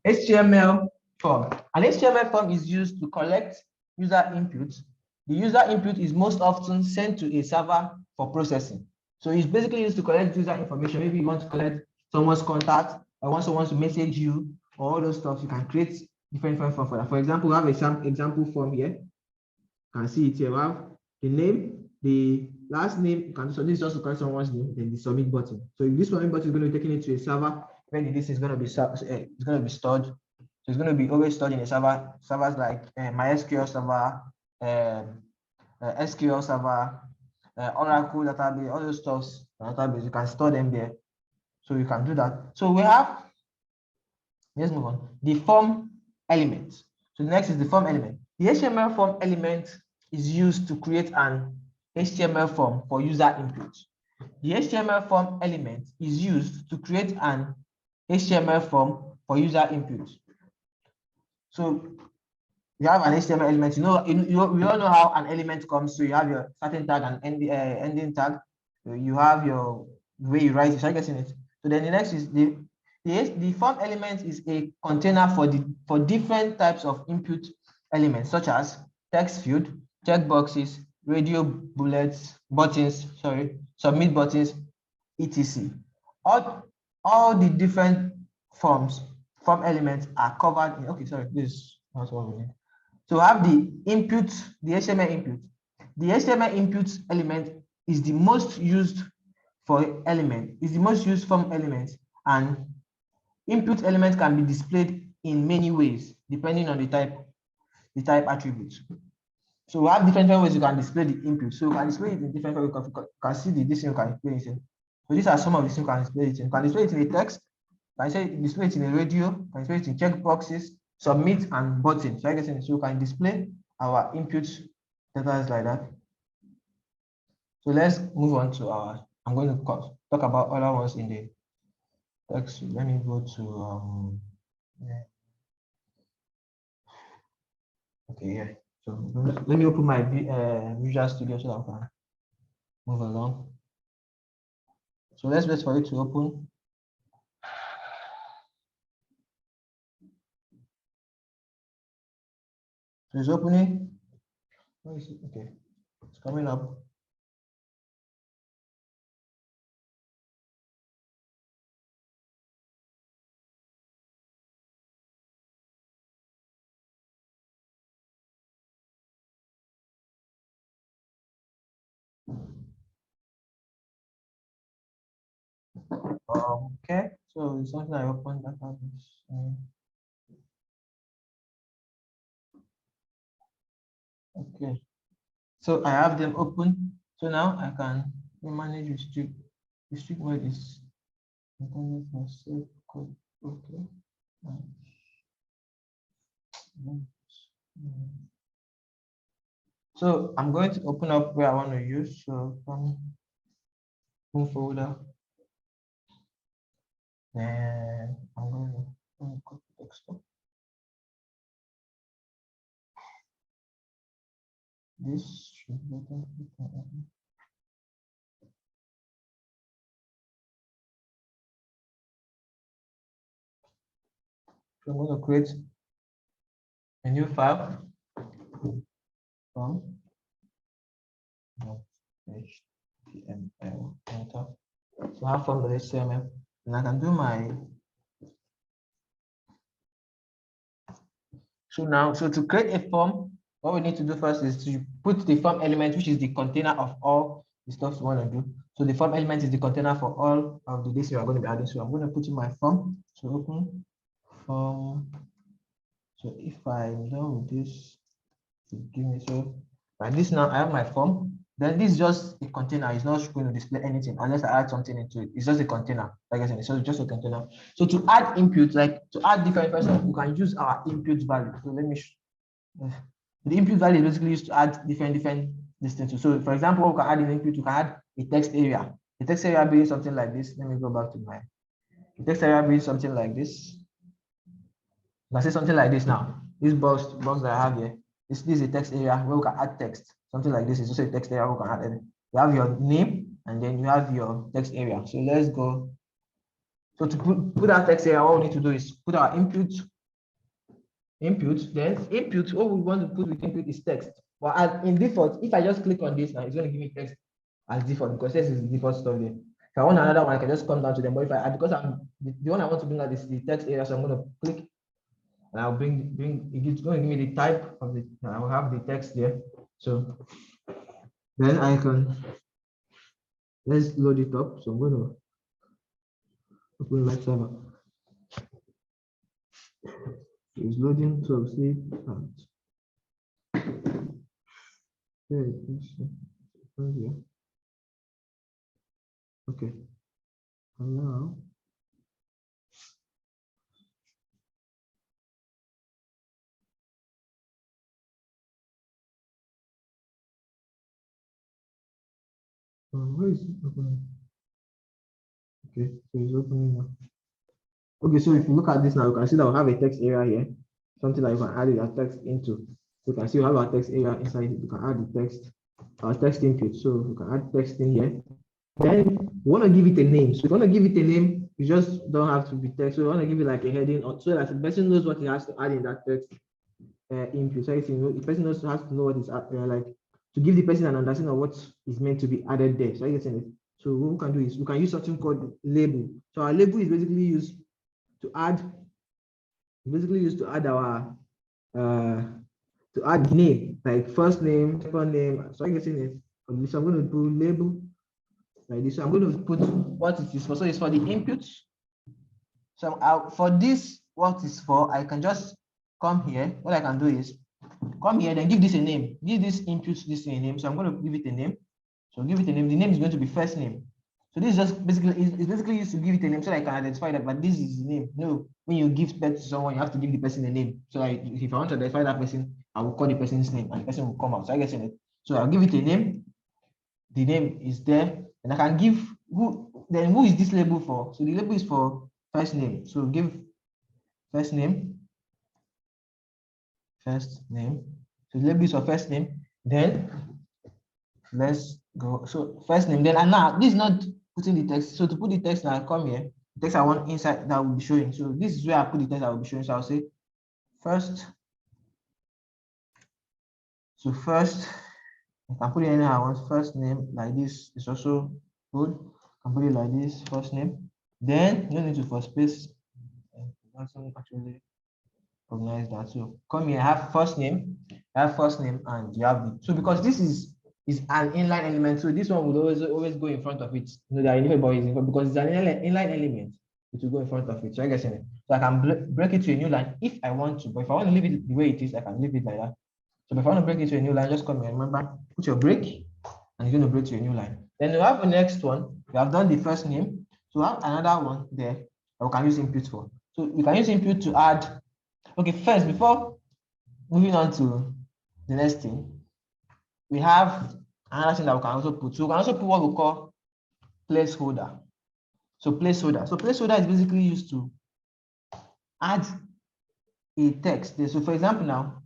HTML form. An HTML form is used to collect user input. The user input is most often sent to a server for processing. So it's basically used to collect user information. Maybe you want to collect someone's contact, or want someone to message you, or all those stuff. You can create different forms for that. For example, we have a example form here. You can see it here. We have the name, the last name. So this is just to collect someone's name, then the submit button. So if this submit button is going to be taken into a server, when this is going to be stored. So it's going to be always stored in a servers like MySQL server, SQL server, Oracle database, all those stuffs, database, you can store them there. So you can do that. So we have, let's move on, the form element. So next is the form element. The HTML form element is used to create an HTML form for user input. The HTML form element is used to create an HTML form for user input. So you have an HTML element. We all know how an element comes. So you have your starting tag and ending tag. So you have your way you write it. So I guess in it. So then the next is the form element is a container for different types of input elements, such as text field, checkboxes, radio bullets, buttons, submit buttons, etc. All the different form elements are covered in. Okay, sorry, this is not what we need. So have the input, the HTML input. The HTML input element is the most used form element, and input elements can be displayed in many ways depending on the type attributes. So we have different ways you can display the input. So you can display it in different ways. You can see this you can display it in. So these are some of the things you can display it in. You can display it in a text. You can display it in a radio. You can display it in checkboxes, submit, and button. So I guess so you can display our inputs data like that. So let's move on to I'm going to talk about other ones in the text. Let me go to okay, yeah. So let me open my Visual Studio so that I can move along. So let's wait for it to open. So it's opening. Where is it? Okay, it's coming up. Okay, so it's something I opened that happens. Okay, so I have them open. So now I can manage restrict where this internet for safe code. Okay. So I'm going to open up where I want to use. So from home folder, then I'm going to copy desktop. This should be so I'm going to create a new file from HTML enter. So I have from the HTML, and I can do my. So to create a form, what we need to do first is to put the form element, which is the container of all the stuff we want to do. So the form element is the container for all of the data we are going to be adding. So I'm going to put in my form. So open form. So if I'm done with this, give me so like this. Now I have my form. Then this is just a container. It's not going to display anything unless I add something into it. It's just a container. Like I said, so it's just a container. So to add input, like to add different person, you can use our input value. So let me. The input value is basically used to add different distances. So for example, we can add an input. You can add a text area. The text area being something like this. Let me go back to my. The text area being something like this. You can say something like this now. This box that I have here. This is a text area where we can add text. Something like this is also a text area where we can add it. You have your name and then you have your text area. So let's go. So to put our text area, all we need to do is put our input input. Then input, what we want to put with input is text. But in default, if I just click on this now, it's going to give me text as default because this is the default stuff there. If I want another one, I can just come down to them. But if I because I'm the one I want to bring out is the text area, so I'm going to click and I'll bring it's going to give me the type of the. I will have the text there. So then I can let's load it up. So I'm going to open my server. It's loading, so see. Okay. And now where is it opening? Okay, so it's opening now. Okay, so if you look at this now, you can see that we have a text area here, something that you can add your text into. So you can see we have our text area inside it. You can add the text, our text input. So you can add text in here. Then we want to give it a name. So if you want to give it a name, you just don't have to be text. So you want to give it like a heading, or so that the person knows what he has to add in that text input. So the person has to know what is like to give the person an understanding of what is meant to be added there. So I get it. So what we can do is we can use something called label. So our label is basically used to add our to add name, like first name, second name. So I get it. So I'm going to do label like this. So I'm going to put what it is for. So it's for the inputs. So for this, what is for, I can just come here. What I can do is come here, then give this a name. Give this input this a name. So I'm going to give it a name. So give it a name. The name is going to be first name. So this is just basically it's basically used to give it a name so I can identify that, but this is the name. No, when you give birth to someone, you have to give the person a name. So if I want to identify that person, I will call the person's name and the person will come out. So I guess in it. So I'll give it a name. The name is there, and I can give who is this label for? So the label is for first name. So give first name. First name. So the label is for first name. Then let's go. So first name. Then and now this is not putting the text. So to put the text, now I come here. The text I want inside that will be showing. So this is where I put the text that will be showing. So I'll say first. So first, I can put it anywhere I want. First name like this is also good. I can put it like this. First name. Then you don't need to for space. Actually recognize that. So come here. I have first name. I have first name, and you have the. So because this is an inline element, so this one will always go in front of it. You know that anybody is in front because it's an inline element, it will go in front of it. So I guess so I can break it to a new line if I want to, but if I want to leave it the way it is, I can leave it like that. So if I want to break it to a new line, just come here. Remember, put your break, and you're going to break to a new line. Then you have the next one. You have done the first name. So we have another one there that we can use input for. So we can use input to add. Okay, first, before moving on to the next thing, we have another thing that we can also put. So we can also put what we call placeholder. So placeholder is basically used to add a text there. So for example, now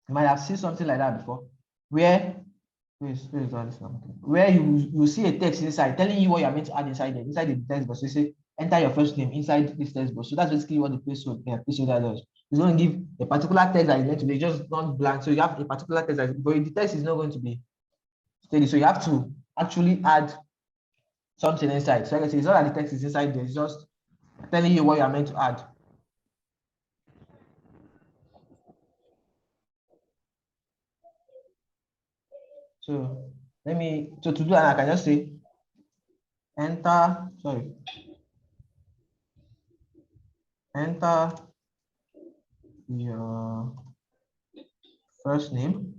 you might have seen something like that before, where you see a text inside telling you what you're meant to add inside the text box. So you say enter your first name inside this text box. So that's basically what the placeholder does. It's going to give a particular text that is meant to be just not blank. So you have a particular text that, but the text is not going to be steady. So you have to actually add something inside. So I guess it's not that the text is inside there, it's just telling you what you are meant to add. So to do that, I can just say enter your first name.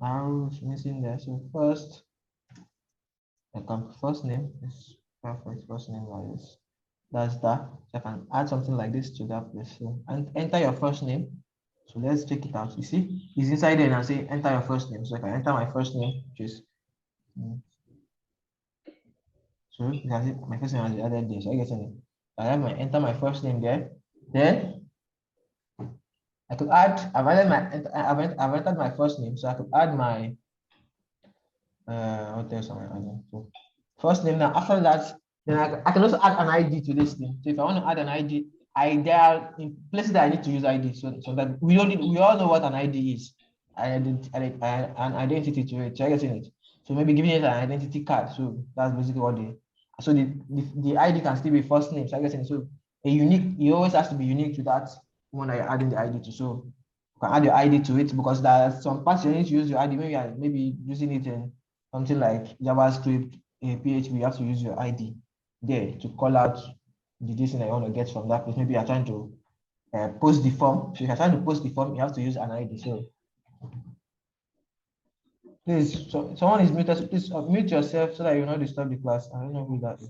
Arrows missing there. So first name is perfect. First name like this. That's that. So I can add something like this to that place. So and enter your first name. So let's check it out. You see, it's inside there and I say enter your first name. So I can enter my first name, which is so you can see my first name has added there. So I guess I have my enter my first name there. Then I could add, I've entered my first name, so I could add my what else am I adding? So first name. Now after that, then I can also add an ID to this thing. So if I want to add an ID, there are in places that I need to use ID. So that we all know what an ID is. An identity to it. So I get it. So maybe giving it an identity card. So that's basically what they. So the ID can still be first name. So I guess it. So a unique. It always has to be unique to that one that you're adding the ID to. So you can add your ID to it because there are some parts you need to use your ID. Maybe using it in something like JavaScript, PHP. You have to use your ID there to call out the distance that you want to get from that place. Maybe you're trying to post the form. So if you're trying to post the form, you have to use an ID. So please, someone is muted. So please mute yourself so that you will not disturb the class. I don't know who that is.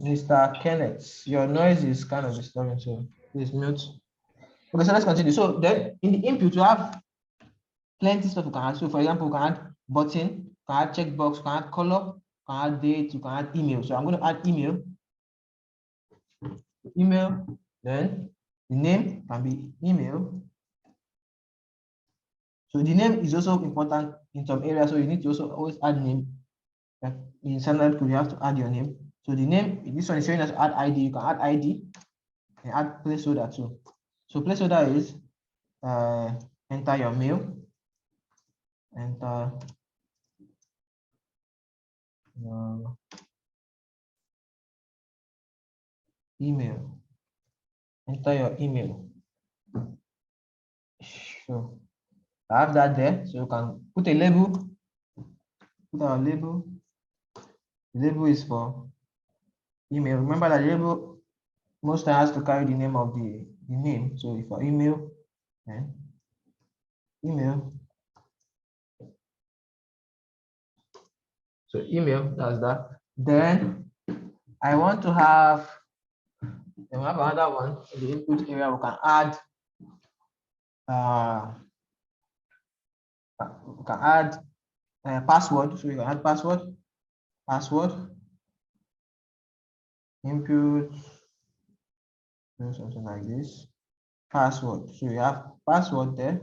Mr. Kenneth, your noise is kind of disturbing, so please mute. Okay, so let's continue. So then in the input, you have plenty stuff you can add. So for example, you can add button, you can add checkbox, you can add color, you can add date, you can add email. So I'm going to add email. Email, then the name can be email. So the name is also important in some areas. So you need to also always add name. In standard code, you have to add your name. So the name, this one is showing us add ID. You can add ID and add placeholder too. So placeholder is enter your mail, enter your email, enter your email. Sure. I have that there. So you can put a label, put our label. The label is for email. Remember that the label most times has to carry the name of the name. So for email, email. So email, that's that. Then I want to have, then we have another one in the input area. We can add password. So you can add password, input, something like this, password. So you have password there,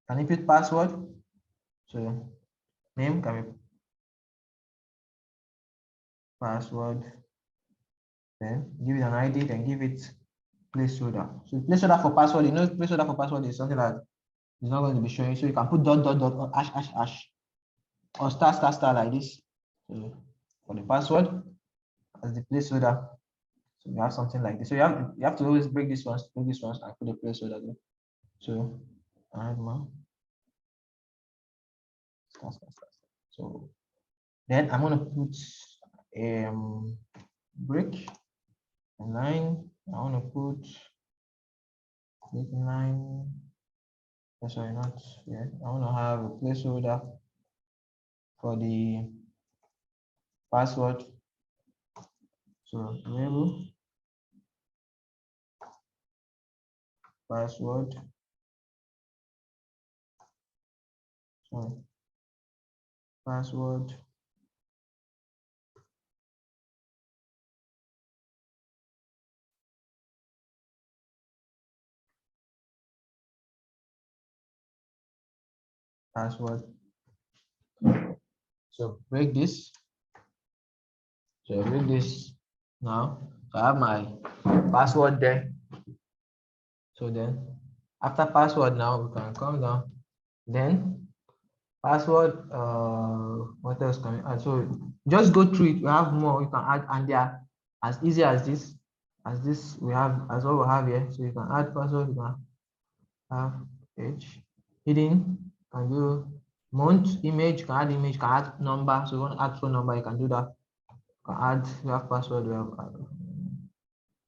can input password. So name can be password, then give it an ID, then give it placeholder. So placeholder for password, placeholder for password is something that is not going to be showing. So you can put dot or hash or star like this. So for the password as the placeholder. So you have something like this. So you have to always break this one, and put the placeholder there. So add more. So then I'm gonna put break line. I want to put break line. Sorry, not yeah. I want to have a placeholder for the password. So label password. Sorry, password. Password. So break this. So I break this now. So I have my password there. So then after password now we can come down. Then password, what else can we add? So just go through it. We have more you can add, and they are as easy as this. We have as what we have here. So you can add password, you can have page hidden, can do month, image, you can add image, you can add number. So you want to add phone number, you can do that. You can add, we have password,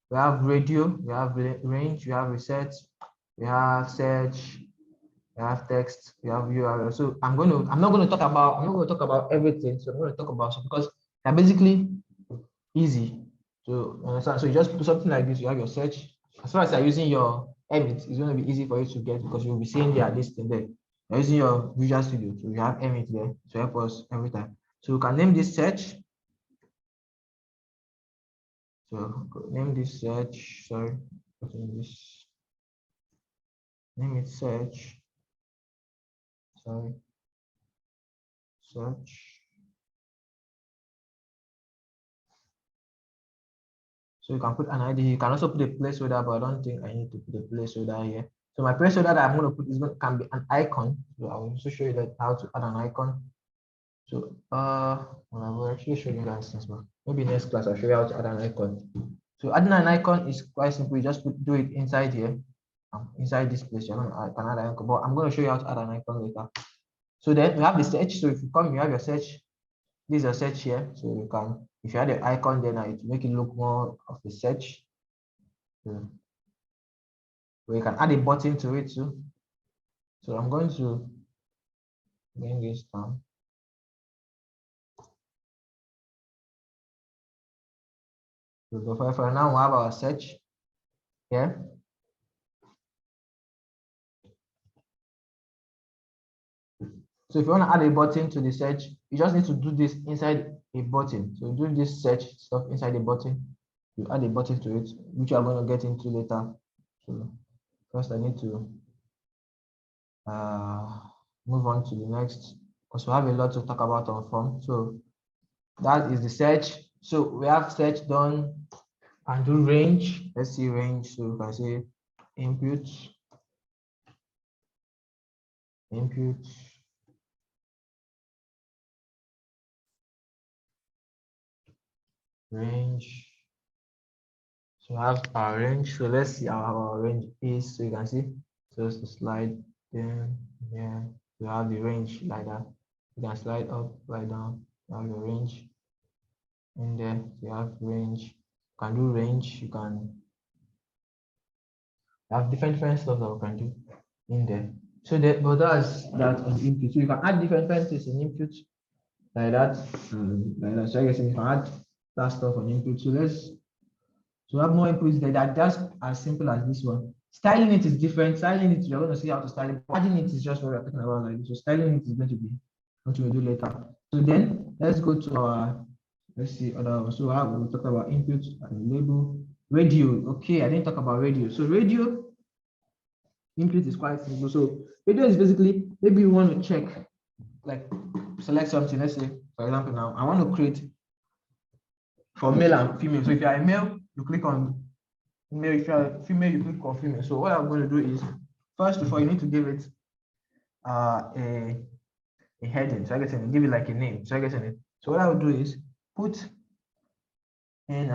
we have radio, we have range, we have reset, we have search, we have text, we have URL. So I'm not going to talk about everything. So I'm going to talk about some because they're basically easy. So understand. So you just do something like this. You have your search. As far as you're using your Emmet, it's going to be easy for you to get because you'll be seeing their listing there. You're using your Visual Studio, so you have Emmet there to help us every time. So we can name this search. So name this search. Sorry, this. Name it search. Sorry, search. So you can put an ID. You can also put a placeholder, but I don't think I need to put a placeholder here. So my placeholder that I'm going to put can be an icon. So I will also show you that how to add an icon. So well, I will actually show you guys this, but maybe next class I'll show you how to add an icon. So adding an icon is quite simple. You just do it inside here, inside this place. You can add an icon, but I'm going to show you how to add an icon later. So then we have the search. So if you come, you have your search. This is a search here. So you can, if you add the icon, then it make it look more of a search. So you can add a button to it too. So I'm going to bring this down. So for now, we have our search here. So if you want to add a button to the search, you just need to do this inside a button. So do this search stuff inside a button. You add a button to it, which I'm going to get into later. So first I need to move on to the next, because we have a lot to talk about on form. So that is the search. So we have search done and do range. Let's see range. So you can say input, range. So we have our range. So let's see how our range is. So you can see, so it's the slide then here. You have the range like that. You can slide up, slide down. You have your range in there. So you have range. You can do range. You can have different stuff that we can do in there. So but that's that on input. So you can add different things in input like that. Like that. So I guess you can add that stuff on input. So have more inputs there that just as simple as this one. Styling it is different. Styling it, you're going to see how to style it. Adding it is just what we're talking about like this. So styling it is going to be what we'll do later. So then let's go to our, let's see other. So we'll talk about input and label. Radio. Okay, I didn't talk about radio. So radio input is quite simple. So radio is basically, maybe you want to check, like select something. Let's say, for example, now I want to create for male and female. So if you are a male, you click on male. If you are a female, you click on female. So what I'm going to do is, first of all, you need to give it a heading. So I guess I give it like a name. So I guess so what I will do is put in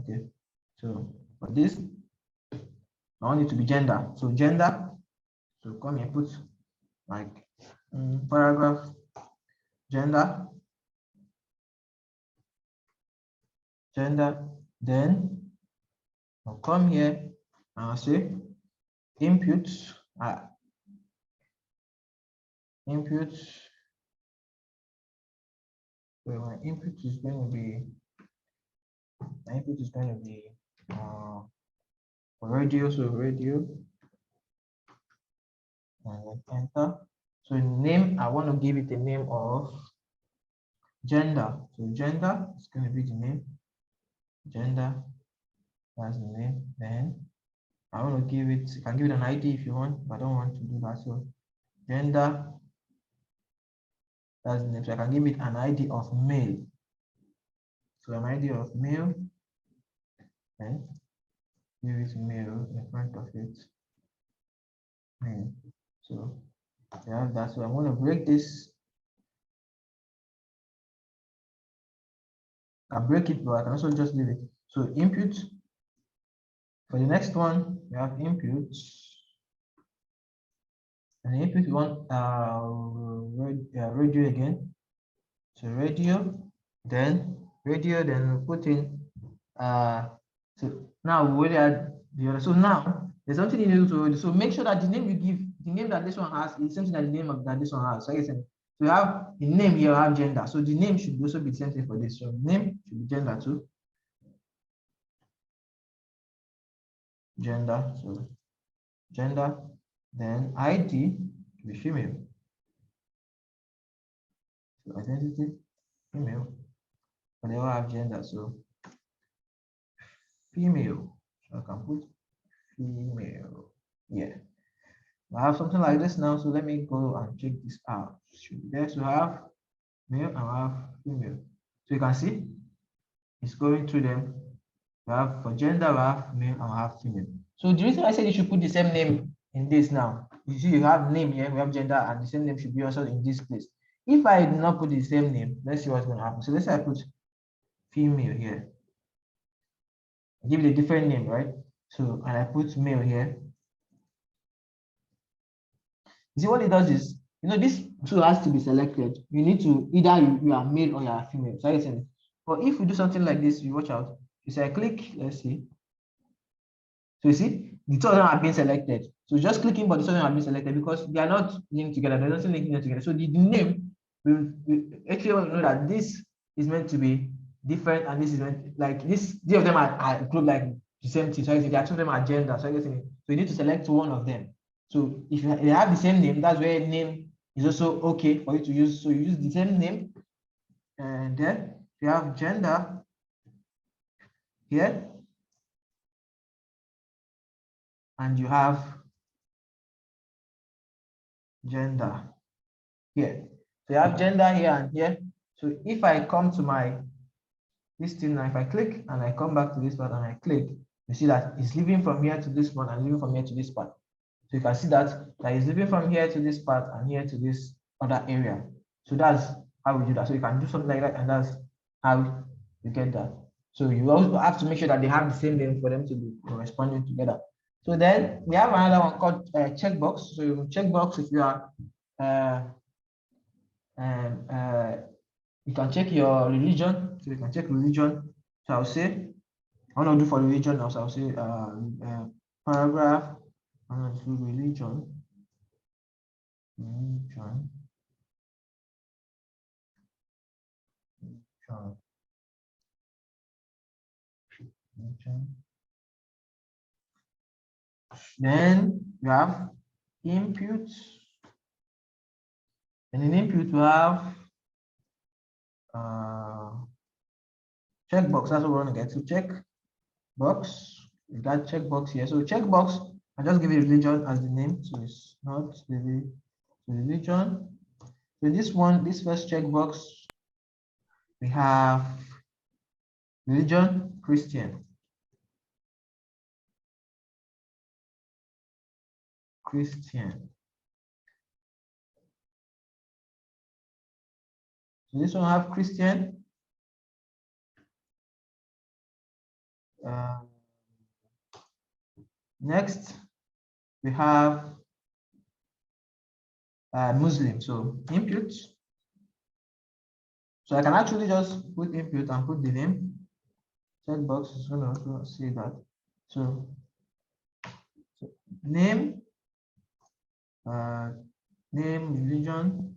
okay. So for this, I want it to be gender. So gender. So come here, put like paragraph gender. Then I'll come here and I'll say input. Input. So my input is going to be radio. So radio, and enter. So name, I want to give it a name of gender. So gender is going to be the name. Gender, that's the name. Then I want to give it, you can give it an ID if you want, but I don't want to do that. So gender, that's the name. So I can give it an ID of male. So an ID of male, and give it male in front of it. Male. So yeah, that's what I'm going to break this. I break it, but I can also just leave it. So input. For the next one, we have input. And input, you want radio again. So radio, then we put in so now we already add the other. So now there's something you need to do. So make sure that the name you give, the name that this one has is something that the name that this one has. So I guess so you have the name here, have gender. So the name should also be the same thing for this. So name should be gender too. Gender, so gender, then ID to be female. So identity, female, but they all have gender, so female. So I can put female. Yeah. I have something like this now, so let me go and check this out. Should be there. So I have male and I have female. So you can see It's going through them. We have for gender, we have male, and we have female. So the reason I said you should put the same name in this now, you see, you have name here, we have gender, and the same name should be also in this place. If I do not put the same name, let's see what's going to happen. So let's say I put female here. Give it a different name, right? So, and I put male here. You see what it does is, this tool has to be selected. You need to either you are male or you are female. So I get it. But if we do something like this, you watch out. You say I click, let's see. So you see, the two of them are being selected. So just clicking, but the two of them are being selected because they are not linked together. They're not linked together. So the name will actually want to know that this is meant to be different, and this is meant like this. Three of them are grouped like the same thing. So the two of them are gender. So you need to select one of them. So if they have the same name, that's where name is also okay for you to use. So you use the same name, and then you have gender here, and you have gender here. So you have gender here and here. So if I come to my this thing now, if I click and I come back to this part and I click, you see that it's living from here to this one and living from here to this part. So you can see that it's living from here to this part and here to this other area. So that's how we do that. So you can do something like that, and that's how you get that. So you also have to make sure that they have the same name for them to be corresponding together. So then we have another one called checkbox. So you checkbox if you are you can check your religion. So you can check religion. So I'll say I want to do for religion also. I'll say paragraph. I'm going to do religion. Then you have input, and in input we have checkbox. That's what we want to get. So checkbox. We got checkbox here. So checkbox, I just give it religion as the name. So it's not religion. So this first checkbox, we have religion, Christian. Christian. So this one have Christian. Next, we have Muslim. So input. So I can actually just put input and put the name. Checkbox is going to also see that. So name, religion.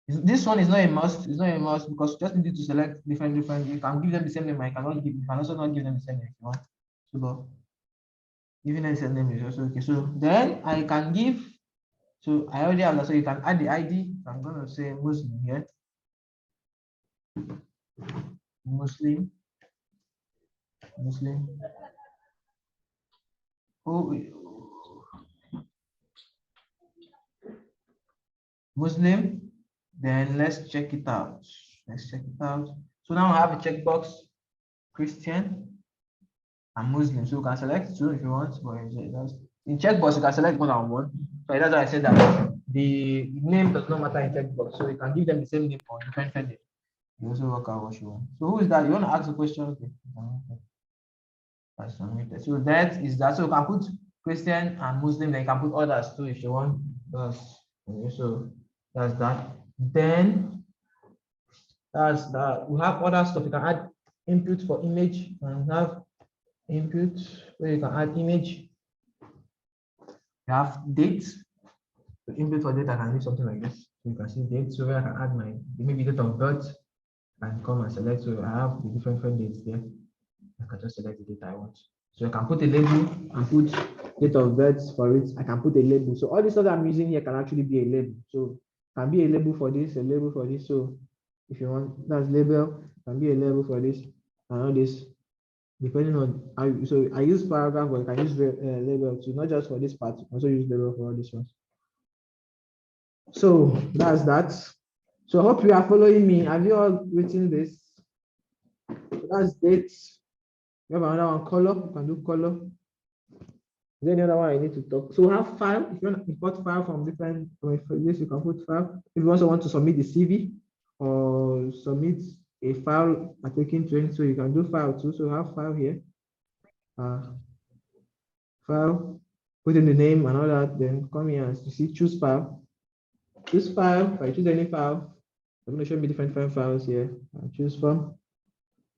This one is not a must. It's not a must because you just need to select different. You can give them the same name. You can also not give them the same name if you want. So, but giving them the same name is also okay. So then I can give. So I already have that. So you can add the ID. I'm going to say Muslim here. Muslim. Oh, Muslim. Then let's check it out. So now I have a checkbox, Christian and Muslim. So you can select two if you want, but in checkbox you can select more than one. So that's why I said that the name does not matter in checkbox. So you can give them the same name or different name. You also work out what you want. So who is that? You want to ask a question? Okay. So that is that. So you can put Christian and Muslim, then you can put others too if you want. So that's that. Then that's that. We have other stuff. You can add input for image and have input where you can add image. You have dates. So input for date, I can do something like this. So you can see date. So where I can add my maybe date of birth and come and select. So I have the different dates there. I can just select the date I want. So I can put a label and put date of birth for it. I can put a label. So all this stuff that I'm using here can actually be a label. So it can be a label for this, a label for this. So if you want, that's label, can be a label for this and all this, depending on how you, so I use paragraph, but I can use label too, not just for this part, also use label for all these ones. So that's that. So I hope you are following me. Have you all written this? that's dates. We have another one, color. You can do color. Is there any other one I need to talk? So we have file. If you want to import file from different this, you can put file. If you also want to submit the CV or submit a file by taking training, so you can do file too. So we have file here. File, put in the name and all that, then come here and you see choose file. Choose file. If I choose any file, I'm going to show me different files here. I'll choose from.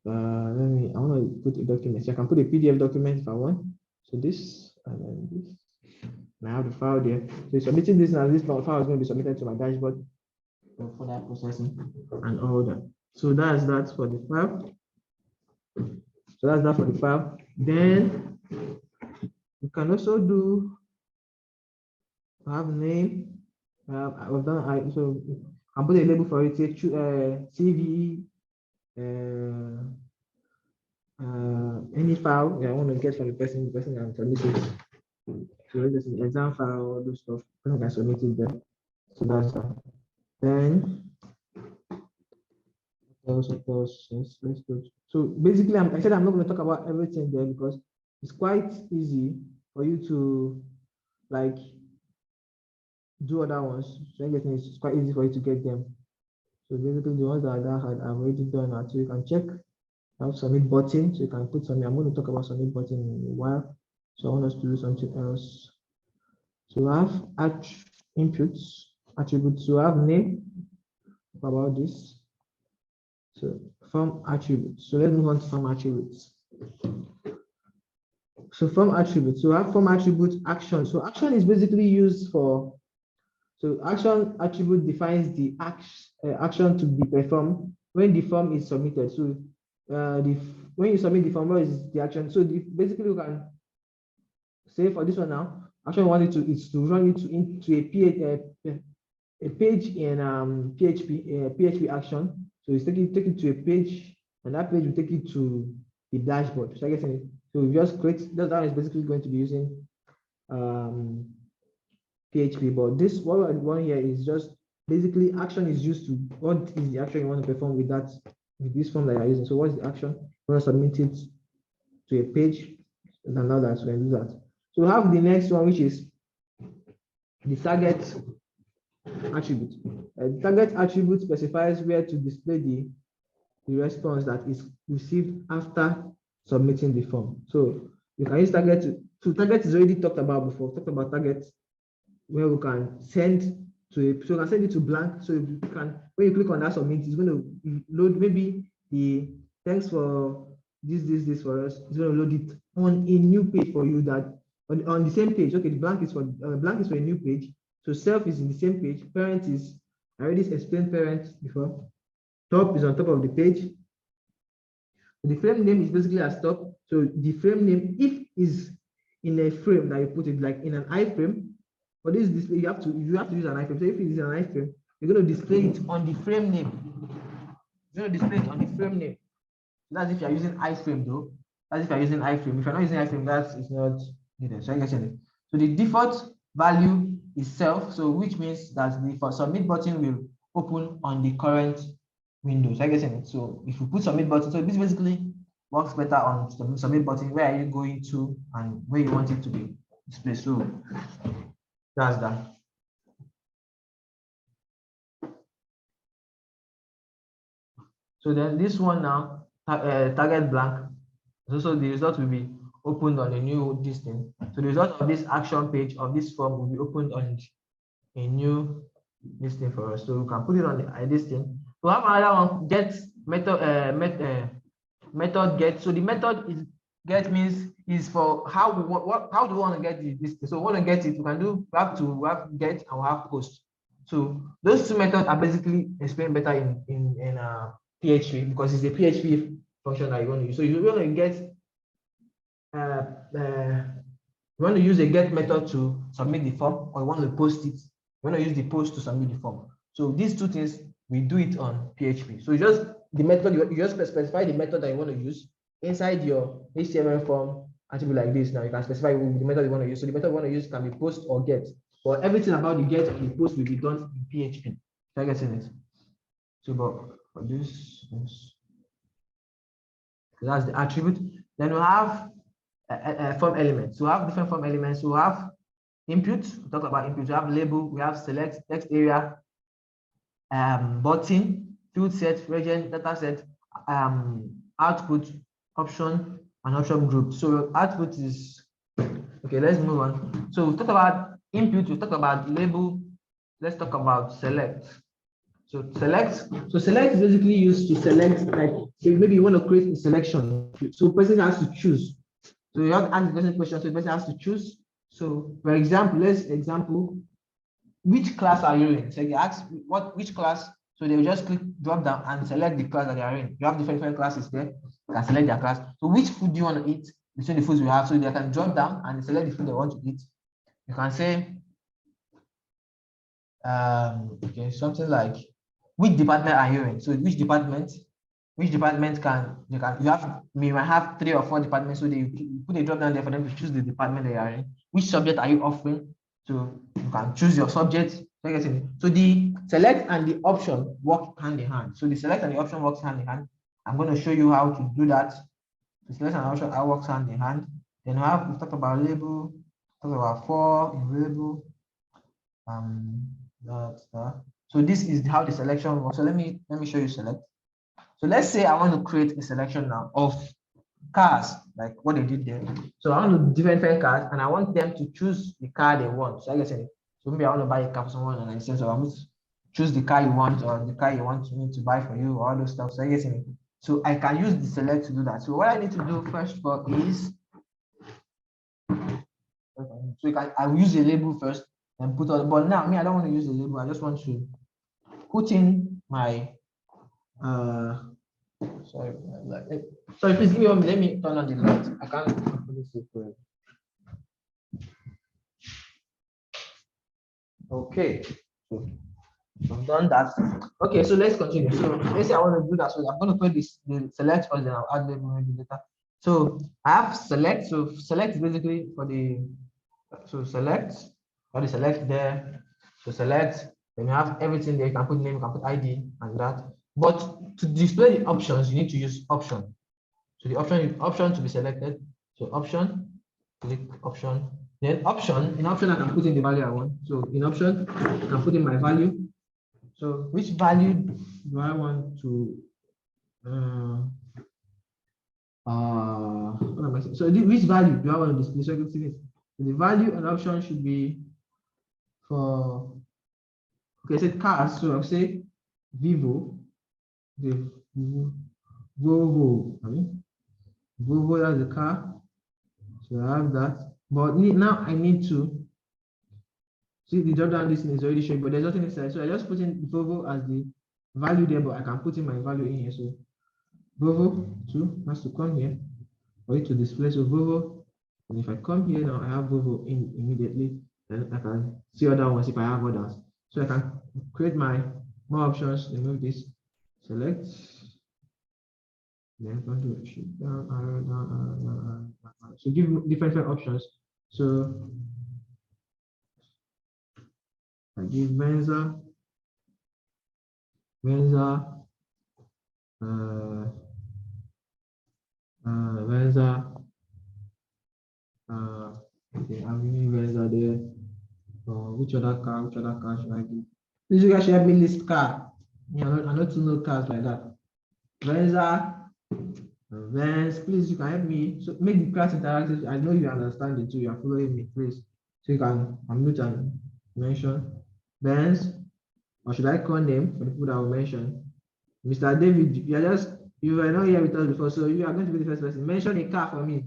I want to put a document. So I can put a PDF document if I want. So this and then this. And I have the file there. So submitting this now, this file is going to be submitted to my dashboard for further processing and all that. So that's that for the file. So that's that for the file. Then you can also do have name. I've done so I'll put a label for it. Say CV. Any file I want to get from the person I'm submitting. So there's an exam file, all those stuff. I can submit it there. So that's that. Then let's go. So basically, I said I'm not going to talk about everything there because it's quite easy for you to like do other ones. So it's quite easy for you to get them. So basically, the ones that I had, I've already done that. So you can check. I have submit button, so you can put something. I'm going to talk about submit button in a while. So I want us to do something else. So I have inputs, attributes. So I have name about this. So form attributes. So let's move on to form attributes. So form attributes. So I have form attribute action. So action is basically used for. So action attribute defines the action to be performed when the form is submitted. So when you submit the form, what is the action? So basically you can say for this one now, action wanted is to run it into a page in PHP action. So it's take it to a page, and that page will take it to the dashboard. So I guess so we just create that is basically going to be using PHP. But this what I want here is just basically action is used to what is the action you want to perform with this form that you're using. So what's the action? You want to submit it to a page, and now that's when we do that. So we have the next one, which is the target attribute. The target attribute specifies where to display the response that is received after submitting the form. So you can use target. So target is already talked about before. Talked about target where we can send to a, so you can send it to blank. So you can, when you click on that submit, it's going to load maybe the thanks for this for us. It's going to load it on a new page for you that on the same page. Okay, the blank is for a new page. So self is in the same page. Parent is, I already explained parent before. Top is on top of the page. The frame name is basically as top. So the frame name, if is in a frame that you put it like in an iframe, for this display, you have to use an iframe. So if it is an iframe, you're going to display it on the frame name. You're going to display it on the frame name. That's if you're using iframe though. That's if you're using iframe. If you're not using iframe, that is not needed. So I guess it. So the default value is self. So which means that the submit button will open on the current window. So I guess it. So if you put submit button, so this basically works better on the submit button. Where are you going to and where you want it to be displayed? So that's that. So then this one now, target blank. So the result will be opened on a new distance. So the result of this action page of this form will be opened on a new listing for us. So we can put it on this thing. We have another one, get method method get. So the method is get means is for how do we want to get this thing. So we want to get it, we can do we have get and we have post. So those two methods are basically explained better in PHP because it's a PHP function that you want to use. So you want to get you want to use a get method to submit the form, or you want to post it. You want to use the post to submit the form. So these two things we do it on PHP. So you just the method you just specify the method that you want to use inside your HTML form attribute like this. Now you can specify the method you want to use. So the method you want to use can be post or get. But everything about the get and the post will be done in PHP. So I get it. So but for this So that's the attribute. Then we have form elements. So we have different form elements. So we have input. We talk about input. We have label. We have select, text area, button, field set, region, data set, output, option, and option group. So output is okay. Let's move on. So we talk about input. We talk about label. Let's talk about select. So select is basically used to select, like maybe you want to create a selection. So person has to choose. So you have to answer the question. So the person has to choose. So for example, which class are you in? So you ask which class. So they will just click drop down and select the class that they are in. You have different classes there. You can select their class. So which food do you want to eat between the foods we have? So they can drop down and select the food they want to eat. You can say okay, something like which department are you in? So which department can you might have 3 or 4 departments, so they put a drop down there for them to choose the department they are in. Which subject are you offering? So you can choose your subject. So the select and the option work hand in hand. So the select and the option works hand in hand. I'm going to show you how to do that. The select and option works hand in hand. Then we talk about label, talk about for in label. So this is how the selection works. So let me show you select. So let's say I want to create a selection now of cars, like what they did there. So I want to different cars, and I want them to choose the car they want. So I guess so maybe I want to buy a car for someone, and I say, so I want to choose the car you want, or the car you want me to buy for you, or all those stuff. So I guess so I can use the select to do that. So what I need to do first is I will use a label first and put all. But now I don't want to use the label. I just want to put in my sorry, please give me one minute. Let me turn on the light. I can't really see correctly. Okay, so I've done that. Okay, so let's continue. So let's say I want to do that. So I'm going to put the select first, then I'll add label maybe later. So I have select. So select is basically for the select there. So select, then you have everything there. You can put name, you can put ID and that. But to display the options, you need to use option. So the option to be selected. So option, click option. Then in option I can put in the value I want. So in option, I can put in my value. So which value do I want to what am I saying? So which value do I want to display? So the value and option should be for okay, I said cars, so I'll say Vivo, the Volvo, Volvo, that's the car. So I have that. But now I need to see the drop down list is already showing, but there's nothing inside. So I just put in Volvo as the value there, but I can put in my value in here. So Volvo 2 has to come here for it to display. So Volvo, and if I come here now, I have Volvo in immediately. Then I can see other ones if I have others. So I can create my more options, remove this, select, then go to shift down, arrow down, arrow down, arrow down. So give different options. So I give Venza, Venza, okay, I'm giving Venza there. Which other car should I give? Please, you guys should help me list car. I not to know cars like that. Venza, Vans, please, you can help me. So make the class interactive. I know you understand it too. You are following me, please. So you can unmute and mention Vans, or should I call name for the people that will mention? Mr. David, you are not here with us before, so you are going to be the first person. Mention a car for me.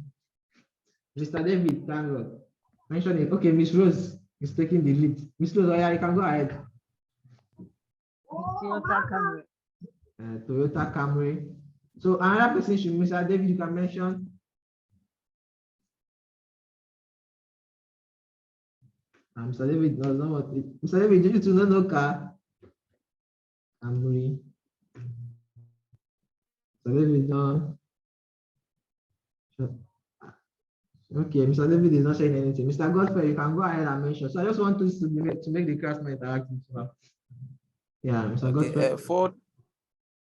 Mr. David, thank God. Mention it. Okay, Miss Rose is taking the lead. Miss Rose, yeah, you can go ahead. Toyota Camry. Toyota Camry. So another person should, Mr. David, you can mention. Mr. David does not want it. Mr. David, you need to know no car. Camry. Mr. David, no. Okay, Mr. David is not saying anything. Mr. Godfrey, you can go ahead and mention. So I just want to make the class more interactive. So, yeah, Mr. Okay, Godfrey.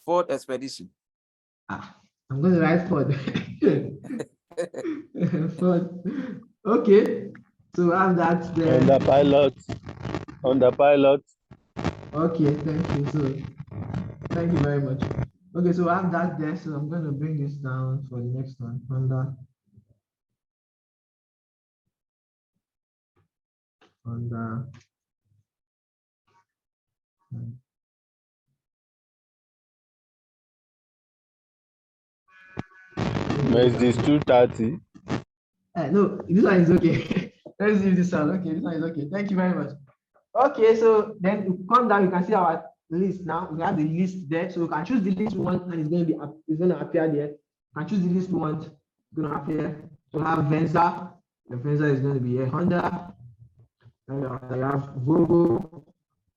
Ford Expedition. I'm going to write Ford. Ford. Okay. So I have that there. On the pilot. On the pilot. Okay, thank you. So thank you very much. Okay, so I have that there. So I'm going to bring this down for the next one. On the Is this 230? no, this one is okay. Let's leave this one. Okay, this one is okay. Thank you very much. Okay, so then you come down, you can see our list now. We have the list there. So you can choose the list we want and it's going to be it's going to appear there. You can choose the list we want, it's going to appear. So we have Venza. The Venza is going to be a Honda. And I have Volvo.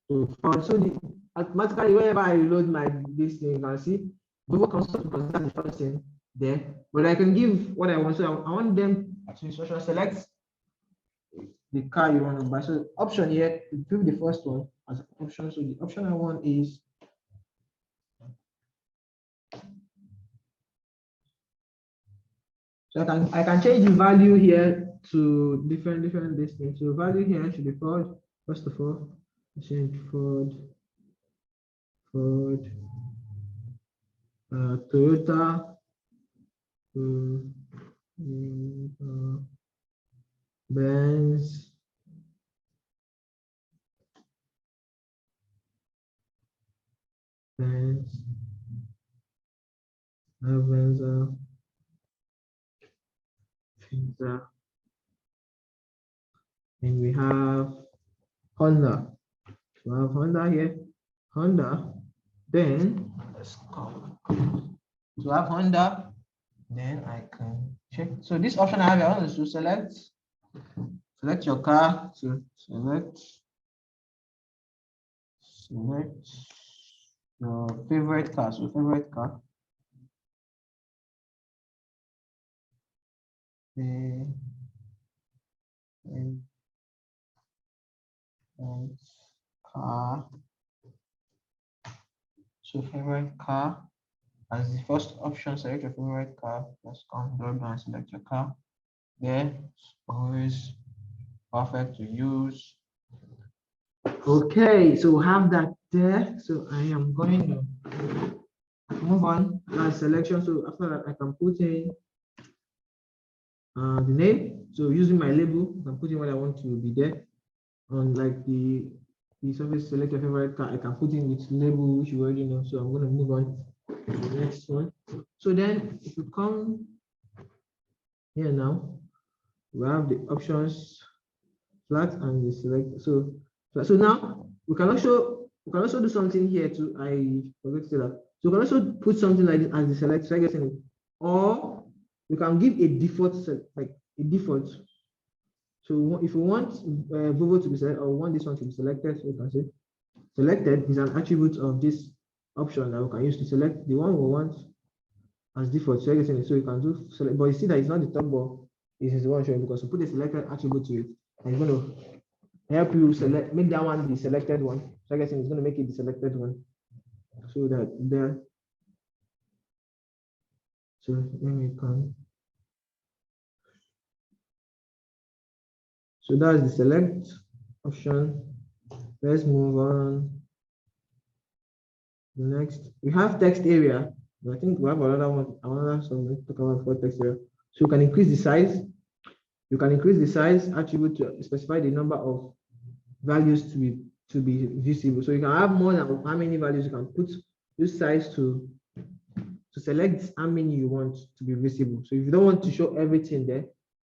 So automatically whenever I reload my this thing, you can see Volvo comes up because that's the first thing there. But I can give what I want. So I want them to select the car you want to buy. So option here, you pick the first one as an option. So the option I want is so I can change the value here to different distance. So value here should be Ford. First of all, change Ford, Toyota, Benz, Benz, Venza, and we have Honda. So I have Honda here, Honda. Then let's come. So I have Honda. Then I can check. So this option I have, I want to select your car. So select your favorite car. So favorite car. And car. So favorite car. As the first option, select your favorite car. Let's come down and select your car. There, it's always perfect to use. Okay, so we have that there. So I am going to move on to selection. So after that, I can put in the name. So using my label, I can put in what I want to be there. On like the surface, select your favorite car. I can put in which label which you already know. So I'm going to move on to the next one. So then if you come here now, we have the options flat and the select. So now we can also do something here too. I forgot to say that. So we can also put something like this as the select. So I guess it, or we can give a default like a default. So if we want Volvo to be selected or want this one to be selected, so we can say selected is an attribute of this option that we can use to select the one we want as default. So everything, so you can do select, but you see that it's not the top bar. This is the one showing because we put a selected attribute to it, and it's going to help you select, make that one the selected one. So I guess it's going to make it the selected one. So that there. So then we can. So that's the select option. Let's move on. The next, we have text area. I think we have another one, another something to talk about for text area. So you can increase the size. You can increase the size attribute to specify the number of values to be visible. So you can have more than how many values you can put this size to select how many you want to be visible. So if you don't want to show everything there,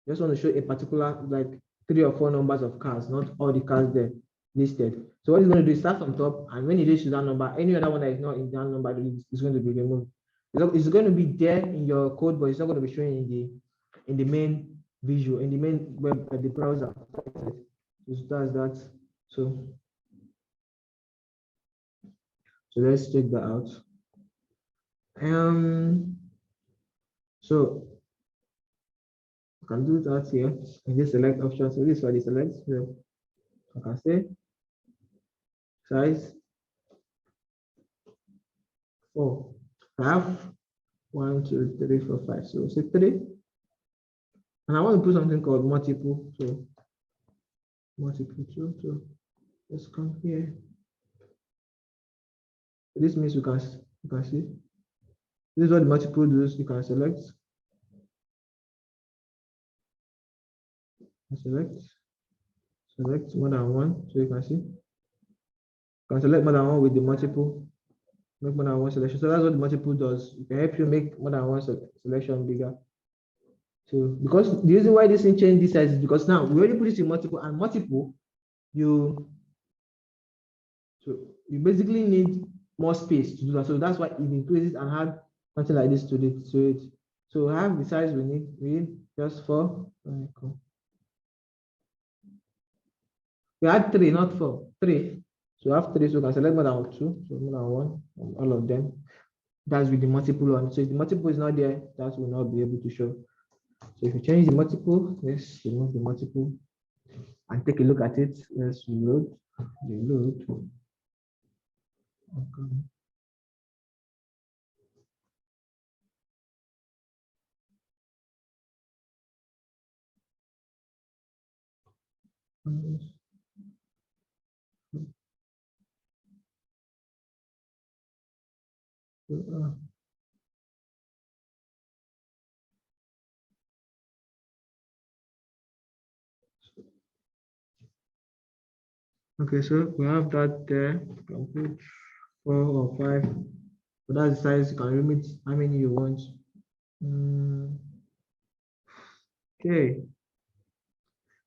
you just want to show a particular like 3 or 4 numbers of cars, not all the cars there listed. So what it's going to do is start from top, and when it reaches that number, any other one that is not in that number is going to be removed. It's going to be there in your code, but it's not going to be showing in the main visual, in the main web, the browser. So that's that. So let's check that out. So you can do that here and just select option. So this is for the select. So I can say size 4. I have 1, 2, 3, 4, 5. So say 3. And I want to put something called multiple. So multiple 2, 2. Let's come here. This means you can see. This is what the multiple does. You can select. Select more than one. So you can see. You can select more than one with the multiple. Make more than one selection. So that's what the multiple does. It can help you make more than one selection bigger. So because the reason why this thing change this size is because now we already put it in multiple, and multiple, you basically need more space to do that. So that's why it increases and have something like this to it. So have the size we need just 4. We had 3, not 4. 3. So we have 3, so we can select more than 2, so more than 1, all of them. That's with the multiple one. So if the multiple is not there, that will not be able to show. So if you change the multiple, let's remove the multiple and take a look at it. Let's reload. Okay. Okay, so we have that there. You can put 4 or 5. So that's the size. You can limit how many you want. Okay.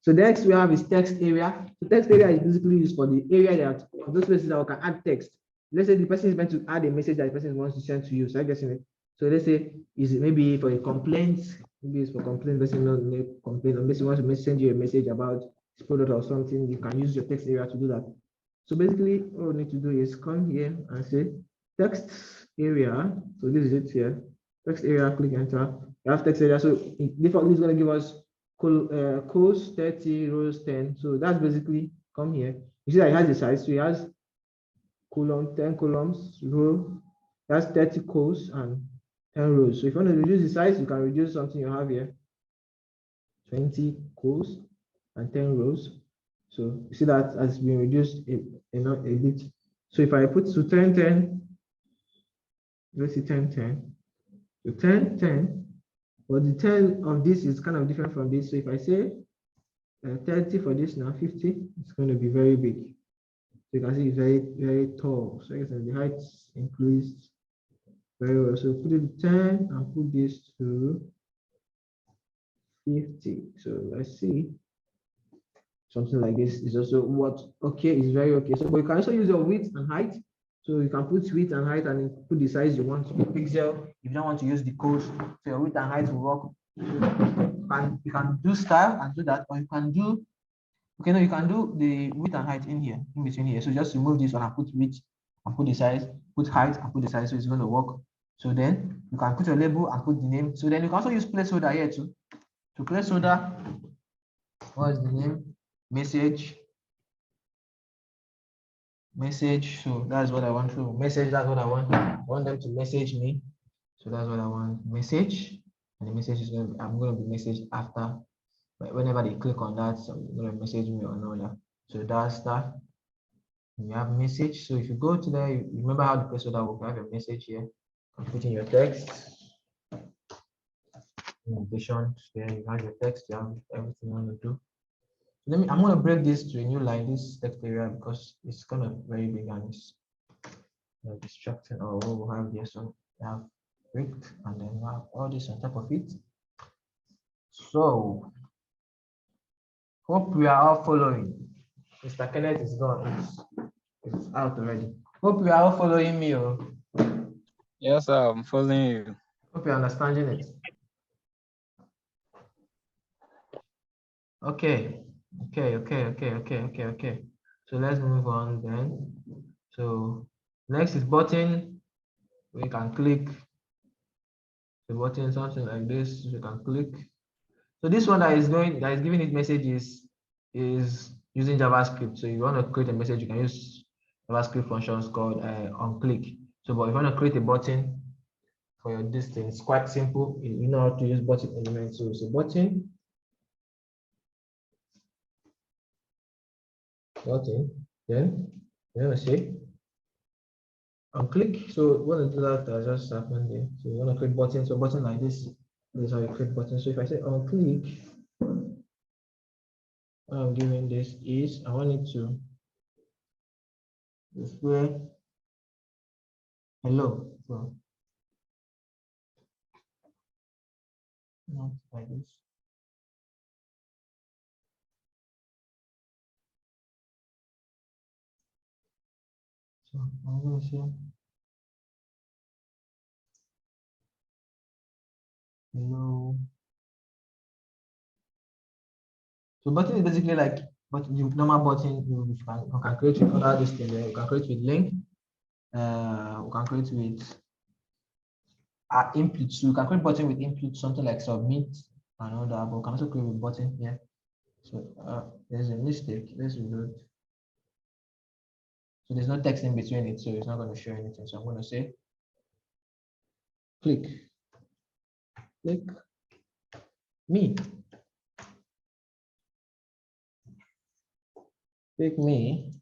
So next we have is text area. So text area is basically used for the area that of those places that we can add text. Let's say the person is meant to add a message that the person wants to send to you. So I guess it. So let's say is it maybe for a complaint, maybe it's for complaint, person not complaint, or maybe wants to send you a message about this product or something. You can use your text area to do that. So basically, all we need to do is come here and say text area. So this is it here. Text area, click enter. You have text area. So defaultly it's going to give us course 30, rows 10. So that's basically come here. You see that it has the size. So it has column 10 columns, row. That's 30 course and 10 rows. So if you want to reduce the size, you can reduce something you have here. 20 course and 10 rows. So you see that has been reduced a bit. So if I put to 10, 10, let's see 10, 10. So 10, 10. But the 10 of this is kind of different from this. So if I say 30 for this now, 50, it's going to be very big. So you can see it's very, very tall. So the height increased very well. So put it to 10 and put this to 50. So let's see. Something like this is also what okay is very okay. So but you can also use your width and height. So you can put width and height and put the size you want, pixel. If you don't want to use the code, so your width and height will work. You can do style and do that, or you can do okay. No, you can do the width and height in here, in between here. So just remove this one and put width and put the size, put height and put the size. So it's going to work. So then you can put your label and put the name. So then you can also use placeholder here too. So placeholder, what is the name? Message. So that's what I want to message. That's what I want. I want them to message me. So that's what I want. Message, and the message is going to be, I'm going to be messaged after. But whenever they click on that, so they're going to message me or not. So that's that. You have message. So if you go to there, you remember how the placeholder works. You have a message here. I'm putting your text. Notations. There you have your text. You have everything you want to do. I'm going to break this to a new line, this text area, because it's kind of very big and it's distracting or what we have here. So we have brick and then we have all this on top of it. So hope we are all following. Mr. Kenneth is gone. It's out already. Hope we are all following me. Oh. Yes, sir, I'm following you. Hope you're understanding it. Okay. So let's move on then. So next is button. We can click the button, something like this. You can click. So this one that is giving it messages is using JavaScript. So if you want to create a message, you can use JavaScript functions called OnClick. So but if you want to create a button for your distance. It's quite simple. You know how to use button elements. So it's a button, then you're gonna say OnClick. So we're gonna do that just happened here. So you want to create button. So button like this is how you create button. So if I say OnClick, what I'm doing this is I want it to display hello. So not like this. So I'm gonna say hello. So button is basically like but the normal button you can create with other this thing there. You can create with link. We can create with input. So you can create button with input, something like submit and all that, but we can also create with button here. So there's a mistake. Let's reload. So there's no text in between it, so it's not going to show anything. So I'm going to say click me. Click me.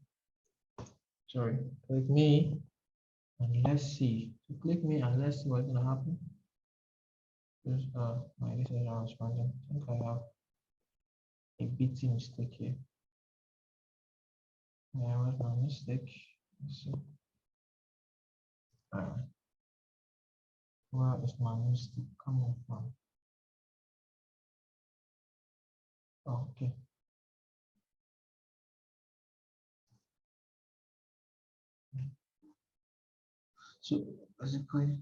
Sorry, click me. And let's see. So click me and let's see what's gonna happen. Just my this is not responding. I think I have a BT mistake here. Yeah, what's my mistake? Let's see. Where is my mistake coming from? Oh, okay. So basically,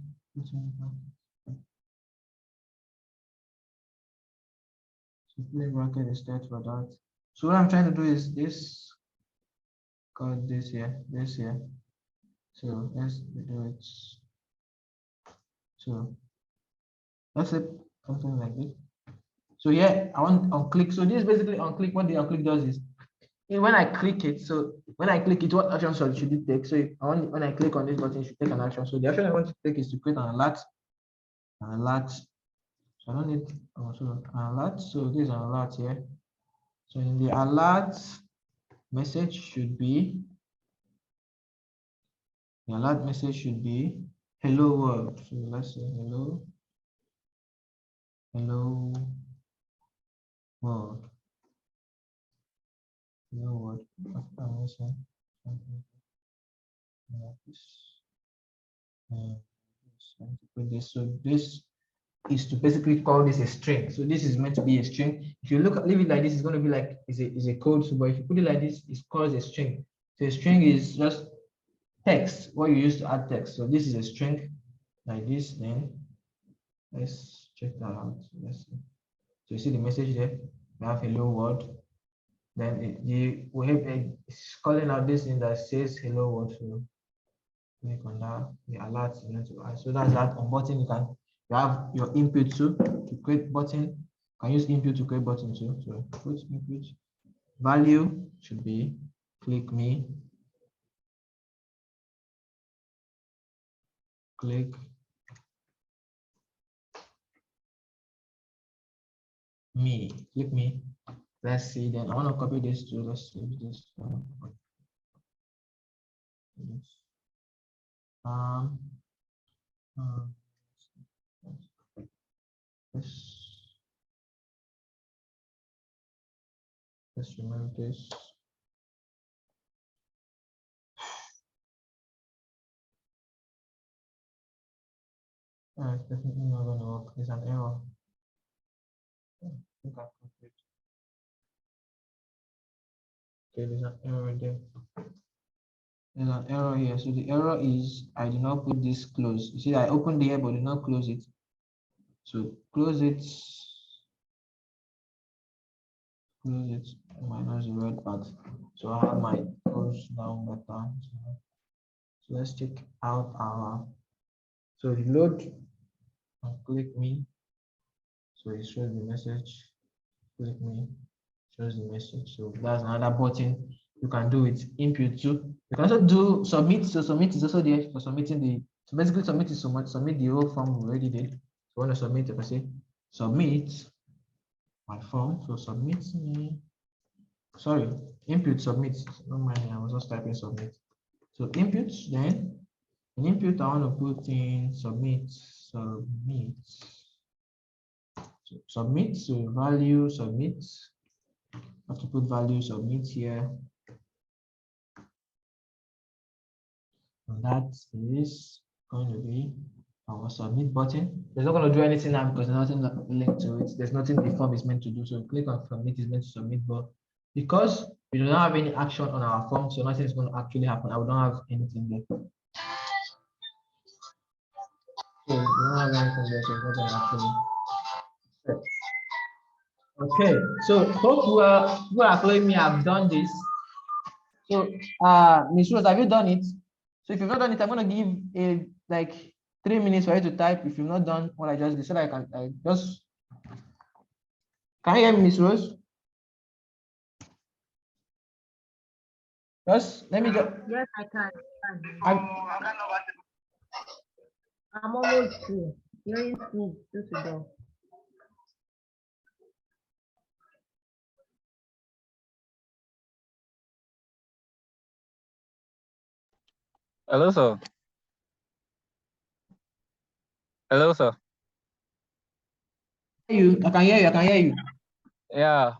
so play bracket is set for that. So what I'm trying to do is this. Got this here, this here. So let's do it. So let's say something like this. So yeah, I want OnClick. So this is basically OnClick. What the OnClick does is when I click it, so when I click it, what action should it take? So if I want, when I click on this button, it should take an action. So the action I want to take is to create an alert. An alert. So I don't need also an alert. So this is an alert here. So in the alert message should be the alert message should be hello world. So let's say hello world. Hello world. After I'm missing something like this. Put this. So this is to basically call this a string. So this is meant to be a string. If you leave it like this, it's going to be like is a code. So, but if you put it like this, it's called a string. So a string is just text, what you use to add text. So this is a string like this. Then let's check that out. Let's see. So you see the message there. We have hello world. Then we have it's calling out this thing that says hello world. So click on that. The alert you need to add. So that's that. On button you have your input too to create button. You can use input to create button too. So put input value should be click me. Click me. Let's see. Then I want to copy this too. Let's save this. Let's remove this. It's definitely not going to work. There's an error. I think I copied. Okay, there's an error there. There's an error here. So the error is I did not put this close. You see, I opened here but did not close it. So close it. Minus the red part. So I have my close down button. So let's check out our. So reload and click me. So it shows the message. Click me. Shows the message. So that's another button you can do it input too. You can also do submit. So submit is also there for submitting So basically, submit is submit the whole form we already did. So I want to submit, if I say submit my form, so submit sorry, input submit. Don't mind, I was just typing submit. So input, then in input, I want to put in submit. So submit, so value submit. I have to put value submit here. And that is going to be our submit button. There's not going to do anything now because there's nothing linked to it. There's nothing the form is meant to do. So click on submit is meant to submit, but because we do not have any action on our form, so nothing is going to actually happen. I don't have anything there. So we don't have anything there, so it's not going to actually. Okay, so hope you are following me. I've done this. So Miss Rose, have you done it? So if you've not done it, I'm gonna give a like 3 minutes for you to type. If you've not done what I just did, so that I just can you hear me, Miss Rose? Just let me just Yes, I can. I'm I'm almost through. Hearing through to go. Hello, sir. Hello, sir. you. I can hear you. I can hear you. Yeah.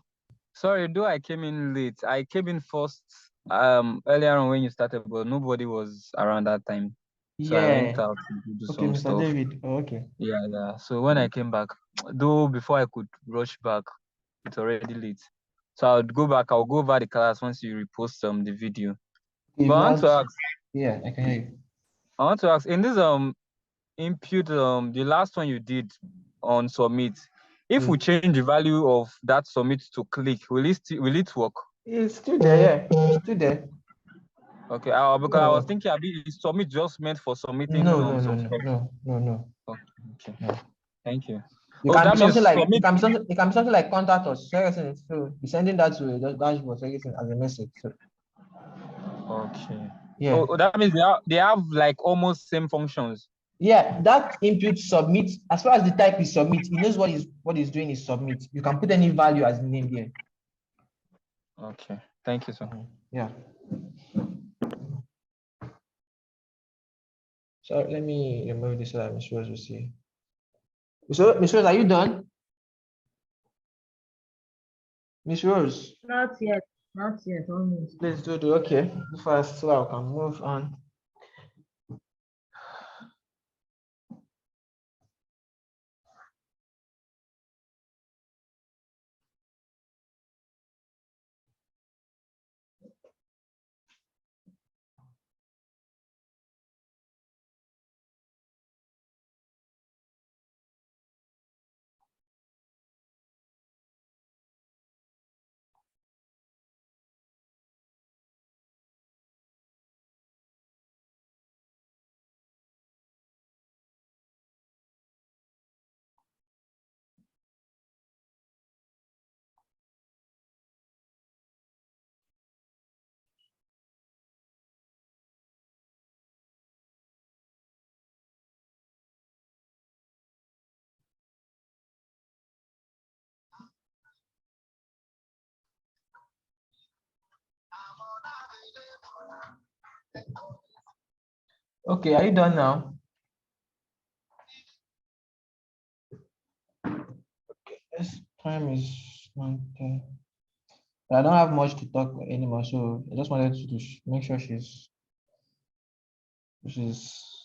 Sorry, though I came in late. I came in first earlier on when you started, but nobody was around that time. So I went Yeah. out to do Okay, some Mr. stuff. David. Oh, okay. Yeah, yeah. So when I came back, though before I could rush back, it's already late. So I'll go back. I'll go over the class once you repost the video. If But I want not, to ask. yeah, I can hear you. I want to ask in this input the last one you did on submit. If we change the value of that submit to click, will it work? It's still there. Yeah, it's still there. Okay. Because I was thinking is submit just meant for submitting No. Okay. No. Thank you. It Oh, can that be means something like submit. it can be something like contact us. So you're sending that to the dashboard, so as a message. So Okay. yeah. Oh, that means they have like almost same functions. Yeah, that input submit, as far as the type is submit, it knows what is doing is submit. You can put any value as the name there. Okay. Thank you, sir. Yeah. So let me remove this so that Miss Rose will see. So Miss Rose, are you done? Miss Rose. Not yet. Not yet. Almost. Please do okay. First, so I can move on. Okay, are you done now? Okay, this time is 1:10. I don't have much to talk anymore, so I just wanted to make sure she's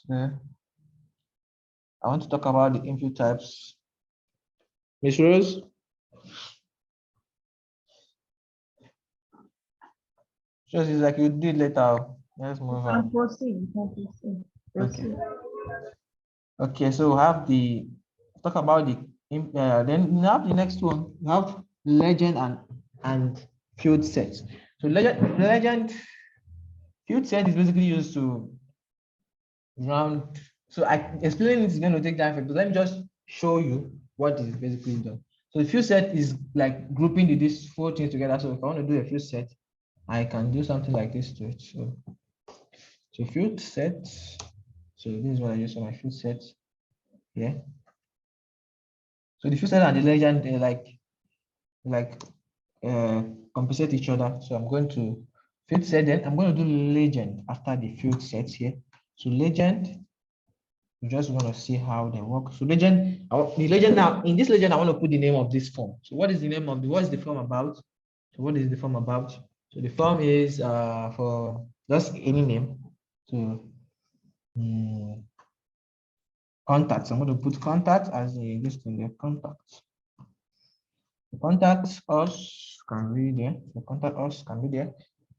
there. I want to talk about the input types. Miss Rose? Just it's like you did later. Let's move on. Proceed. Okay. Okay, so we have talk about then we have the next one. We have legend and field sets. So legend field set is basically used to round. So explaining it is going to take time, but let me just show you what is basically done. So the field set is like grouping these 4 things together. So if I want to do a field set, I can do something like this to it. So field set. So So this is what I use for my field sets here. So the field set and the legend, they like compensate each other. So I'm going to field set, then I'm going to do legend after the field sets here. So legend, you just want to see how they work. So legend, the legend now, in this legend, I want to put the name of this form. So what is the name of what is the form about? So what is the form about? So the form is for just any name. So contacts. I'm going to put contact as a this thing there, contacts. The contact us can be there. The contact us can be there.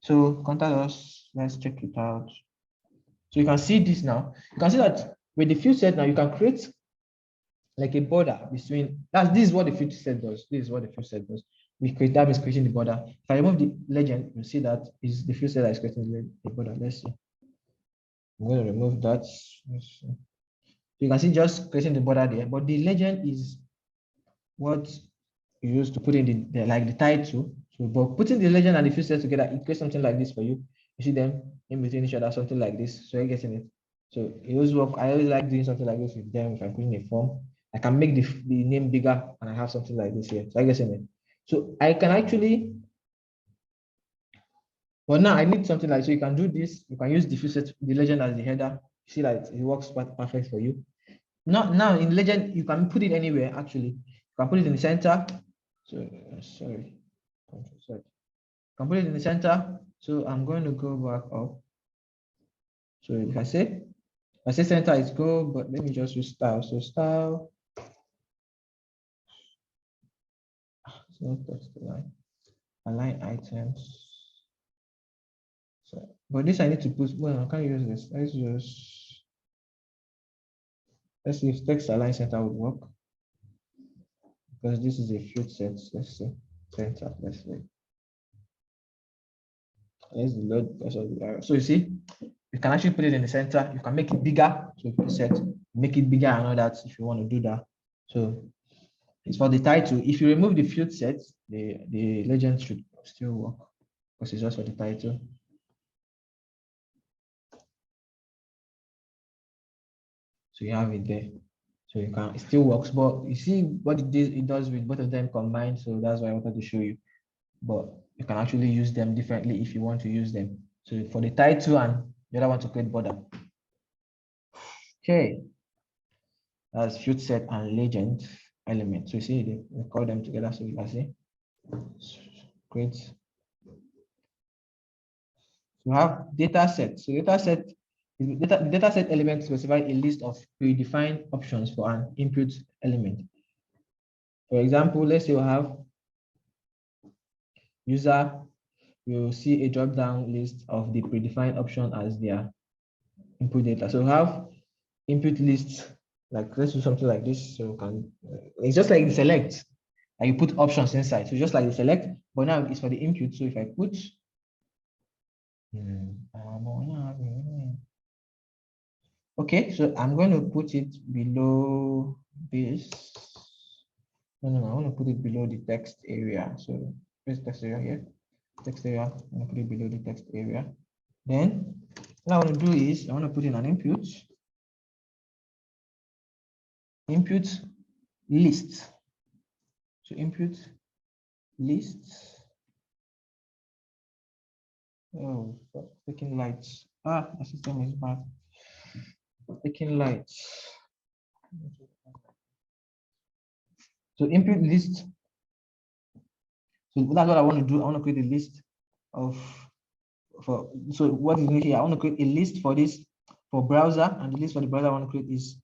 So contact us, let's check it out. So you can see this now. You can see that with the field set now, you can create like a border between this is what the field set does. This is what the field set does. We create that is creating the border. If I remove the legend, you see that is the field set that is creating the border. Let's see. I'm going to remove that. Let's see. So you can see just creating the border there, but the legend is what you use to put in the like the title. So, but putting the legend and the field set together, it creates something like this for you. You see them in between each other, something like this. So you're getting it. So it always work. I always like doing something like this with them. If I'm putting a form, I can make the name bigger and I have something like this here. So I guess in it. So I can actually, but now I need something like, so you can do this. You can use the field set, the legend as the header. You see that it works perfect for you. Now in legend, you can put it anywhere actually. You can put it in the center. So sorry. You can put it in the center. So I'm going to go back up. So if I say center is go, but let me just use style. So style. So text line. Align items. So, but this I need to put. Well, I can't use this. Let's see if text align center would work. Because this is a field set. Let's see. Center. Let's see. Let's load because of the error. So you see, you can actually put it in the center. You can make it bigger. So if you set, make it bigger and all that if you want to do that. So it's for the title. If you remove the field set, the legend should still work because it's just for the title. So you have it there. So you can, it still works, but you see what it does with both of them combined. So that's why I wanted to show you. But you can actually use them differently if you want to use them. So for the title and the other one to create border. Okay. That's field set and legend element. So you see, we call them together so you can see. Great. We have data set. So the data set element specify a list of predefined options for an input element. For example, let's say we have user, will see a drop-down list of the predefined option as their input data. So we have input list, like let's do something like this. So can it's just like the select, and you put options inside. So just like the select, but now it's for the input. So if I put okay, so I'm going to put it below this. No, I want to put it below the text area. So this text area here, text area, I'm going to put it below the text area. Then what I want to do is I want to put in an input list. So input list. Oh, taking lights. Ah, the system is bad. Taking lights. So input list. So that's what I want to do. I want to create a list of so what is new here? I want to create a list for this for browser, and the list for the browser I want to create is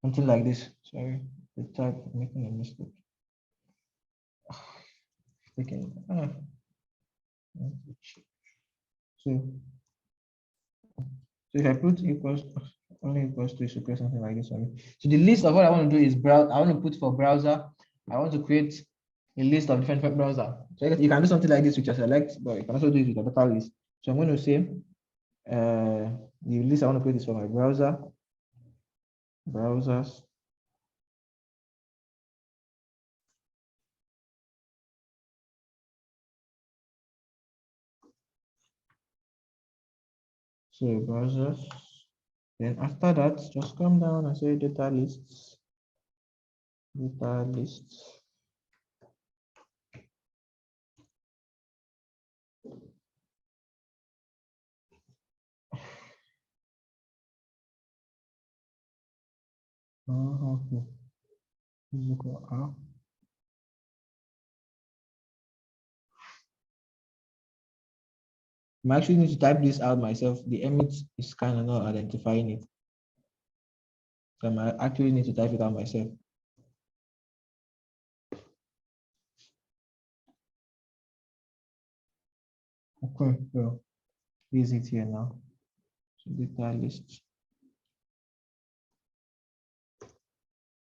something like this. Sorry, the type making a mistake. So if I put equals only equals to, should create something like this for me. So the list of what I want to do is browse. I want to put for browser. I want to create a list of different browser. So you can do something like this with your select, but you can also do it with a total list. So I'm going to say the list I want to create is for my browsers. So browsers. Then after that, just come down and say data lists. Data lists. Okay. I actually need to type this out myself. The emit is kind of not identifying it. So I actually need to type it out myself. Okay, so is it here now? So data list.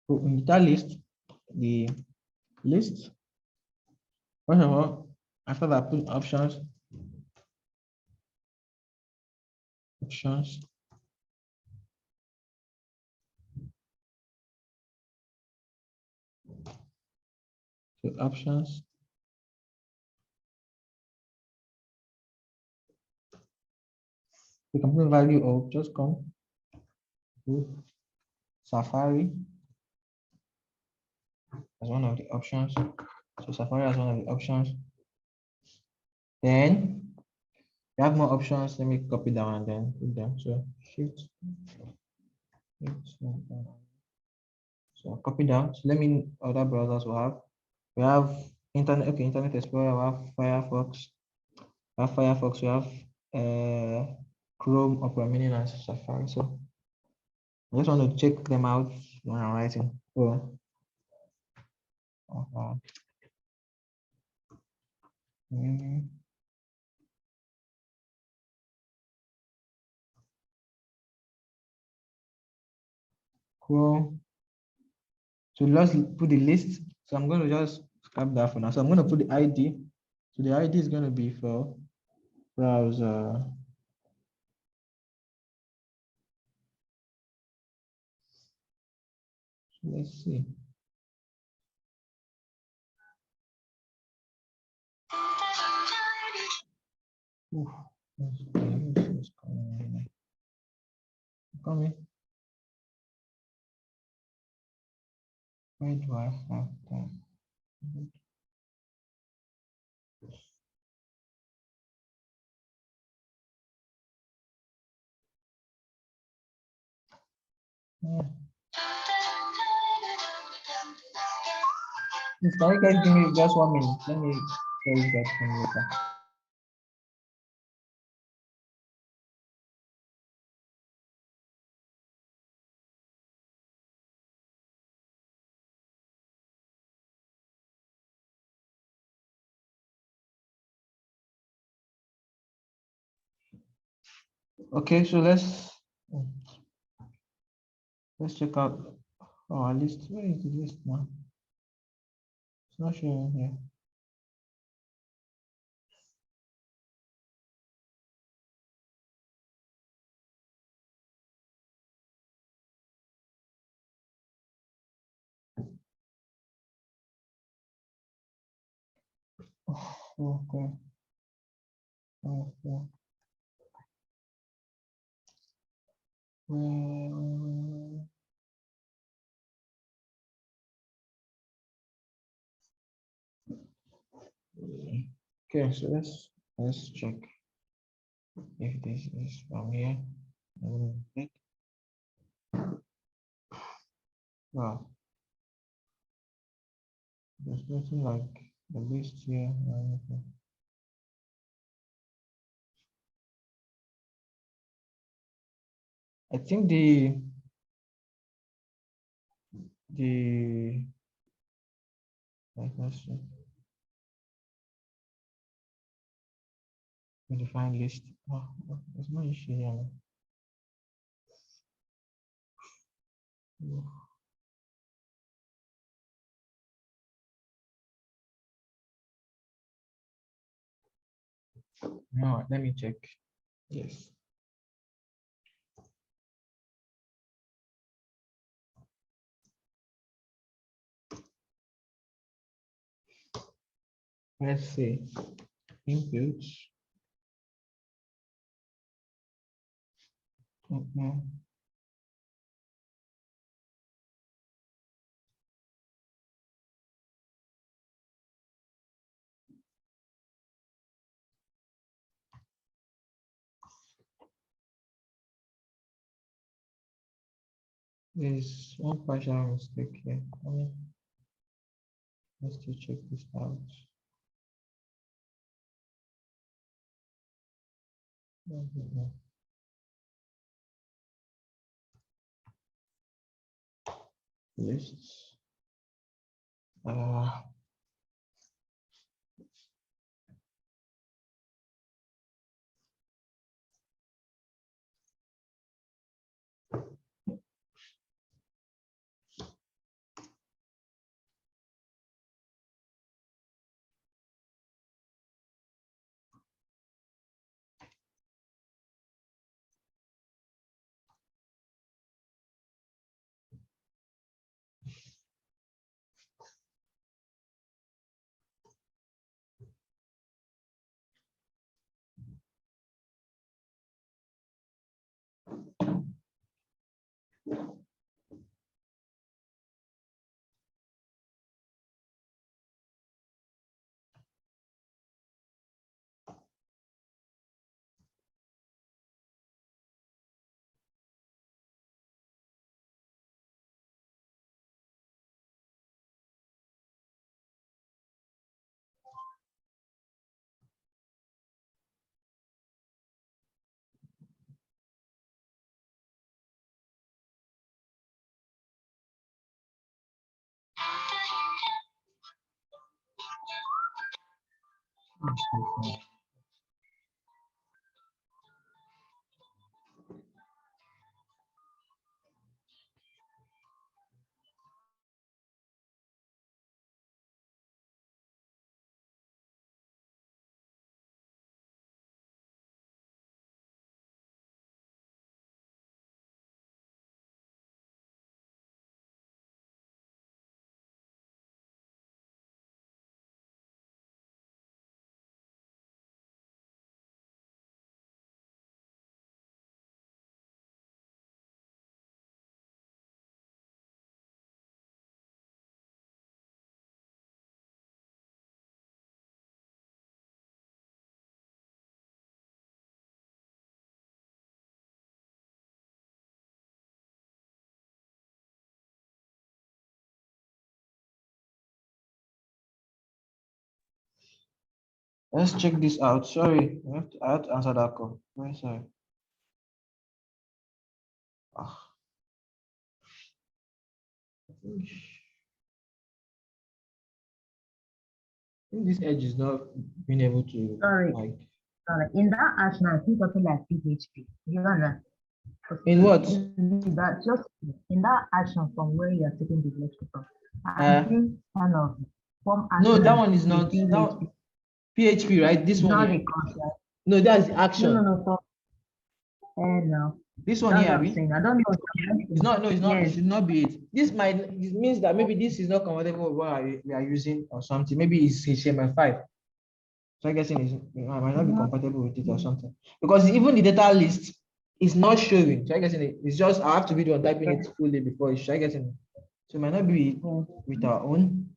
So in data list, the list, first of all, after that, put options. Options. So options. The complete value of just come to Safari as one of the options. So Safari as one of the options. Then we have more options. Let me copy down and then put them. So shift. So copy down. So let me other browsers will have. We have internet. Okay, Internet Explorer. We have Firefox. We have Firefox. We have Chrome, Opera Mini, and Safari. So I just want to check them out when I'm writing. So, Chrome. So let's put the list. So I'm going to just scrap that for now. So I'm going to put the ID. So the ID is going to be for browser. So let's see. Oof, coming. Where do I have that? Yeah. Please, can you guys give me just 1 minute? Let me show you that thing later. Okay, so let's check out our list. Where is the list now? It's not showing here. Okay. Okay. Okay, so let's check if this is from here. Wow, there's nothing like the list here or anything. I think let's see. We define list. Oh, there's no issue here. No, let me check. Yes. Let's see. Inputs. There's one partial mistake here. Let's still check this out. Lists. Let's check this out. Sorry, I have to answer that call. Very sorry. Ah, I think this edge is not being able to Sorry. like In that action, I see something like PHP. You know, in what? that just in that action from where you are taking the lecture from. I Uh, think kind of form no, action that one is with not PHP. PHP, right? This It's one not here. the concept. No, that's No, action. no. No. This one That's here, what I'm Abi. saying. I don't know. It's not. No, it's not. It Yes. should not be it. It means that maybe this is not compatible with what we are using or something. Maybe it's HTML5. So I guess it might not be compatible with it or something. Because even the data list is not showing. So I guess it's just I have to be the one typing it fully before it. So I guess so it might not be with our own.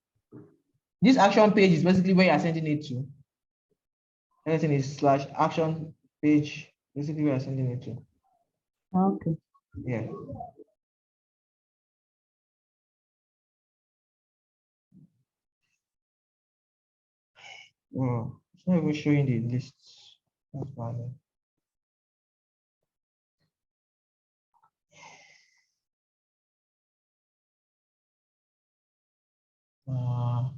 This action page is basically where you're sending it to. Everything is /action page. Basically where you're sending it to. Okay. Yeah. Oh, it's not even showing the lists. That's bad. Uh,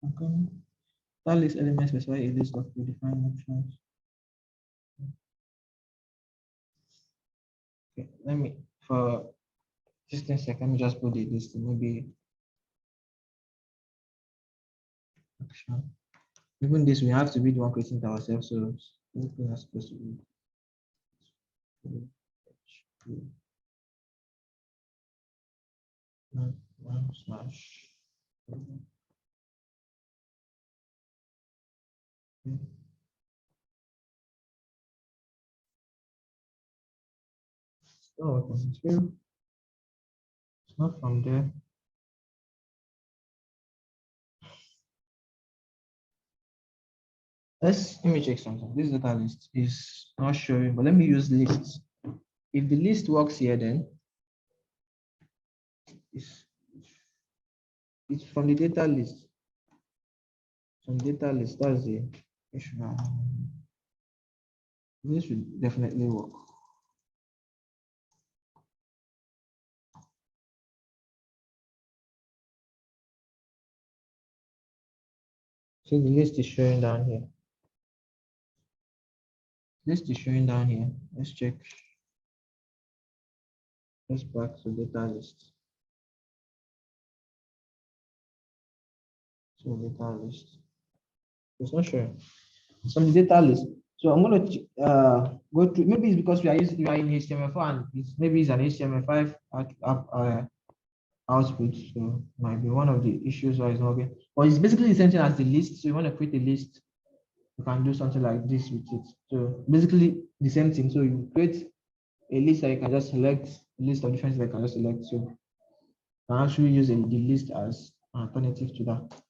okay. That list element specify a list of predefined options. Okay, let me for just a second, let me just put the list maybe action. Even this, we have to be the one creating it ourselves, so everything is supposed to be one slash. Oh, it's not from there. Let me check something. This data list is not showing, but let me use lists. If the list works here, then it's, it's from the data list. From data list, that's the issue now. This should definitely work. So the list is showing down here. List is showing down here. Let's check. Let's back to data list. So data list. It's not showing. Some data list. So I'm going to go through. Maybe it's because we are in HTML4 and maybe it's an HTML5 output. So might be one of the issues why it's not okay. But it's basically the same thing as the list. So you want to create a list, you can do something like this with it. So basically the same thing. So you create a list that you can just select a list of different things that you can just select. So you can actually use the list as an alternative to that.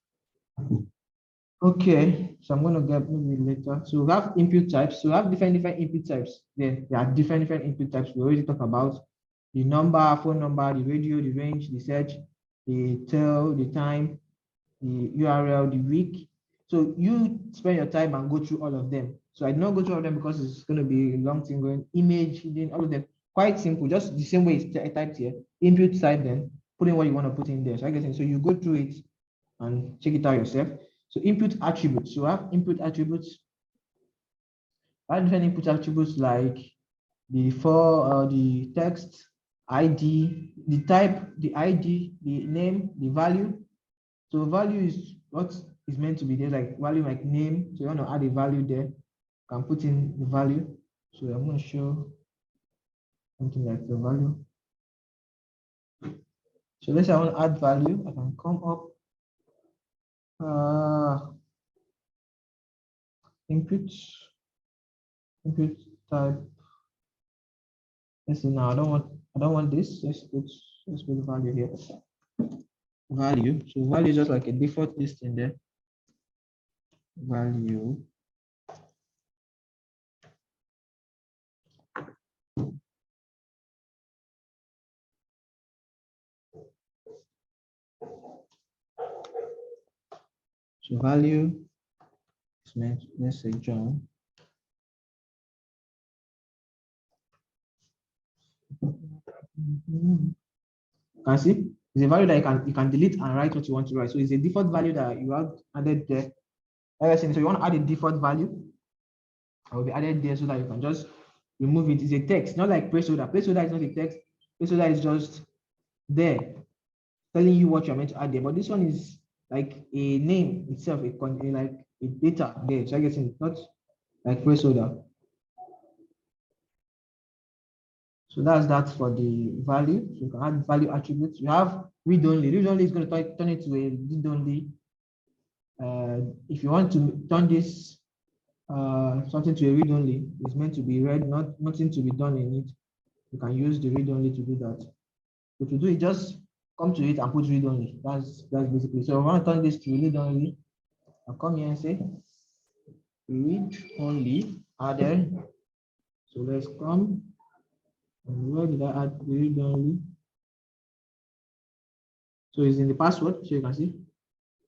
Okay, so I'm going to get maybe later. So we have input types. So we have different input types. There are different input types. We already talked about the number, phone number, the radio, the range, the search, the tell, the time, the URL, the week. So you spend your time and go through all of them. So I did not go through all of them because it's going to be a long thing going. Image, hidden, all of them. Quite simple, just the same way it's typed here. Input type, then put in what you want to put in there. So I guess so you go through it and check it out yourself. So input attributes. So I have input attributes. I have different input attributes like the text, ID, the type, the ID, the name, the value. So value is what is meant to be there, like value like name. So you want to add a value there, you can put in the value. So I'm going to show something like the value. So let's say I want to add value, I can come up. Input type. Let's see now. I don't want this. Let's put value here. Value. So value is just like a default list in there. Value. So value is meant, let's say John. Can see it's a value that you can delete and write what you want to write. So it's a default value that you have added there. Like I said, so you want to add a default value, it will be added there so that you can just remove it. It's a text, not like placeholder. Placeholder is not a text. Placeholder is just there telling you what you're meant to add there. But this one is like a name itself, like a data there. So I guess it's not like placeholder. So that's that for the value. So you can add value attributes. You have read only. Read only is going to turn it to a read only. If you want to turn this something to a read only, it's meant to be read, nothing to be done in it. You can use the read only to do that. So to do it, just come to it and put read only. That's basically. So I want to turn this to read only. I'll come here and say read only added. So let's come. And where did I add read only? So it's in the password, so you can see.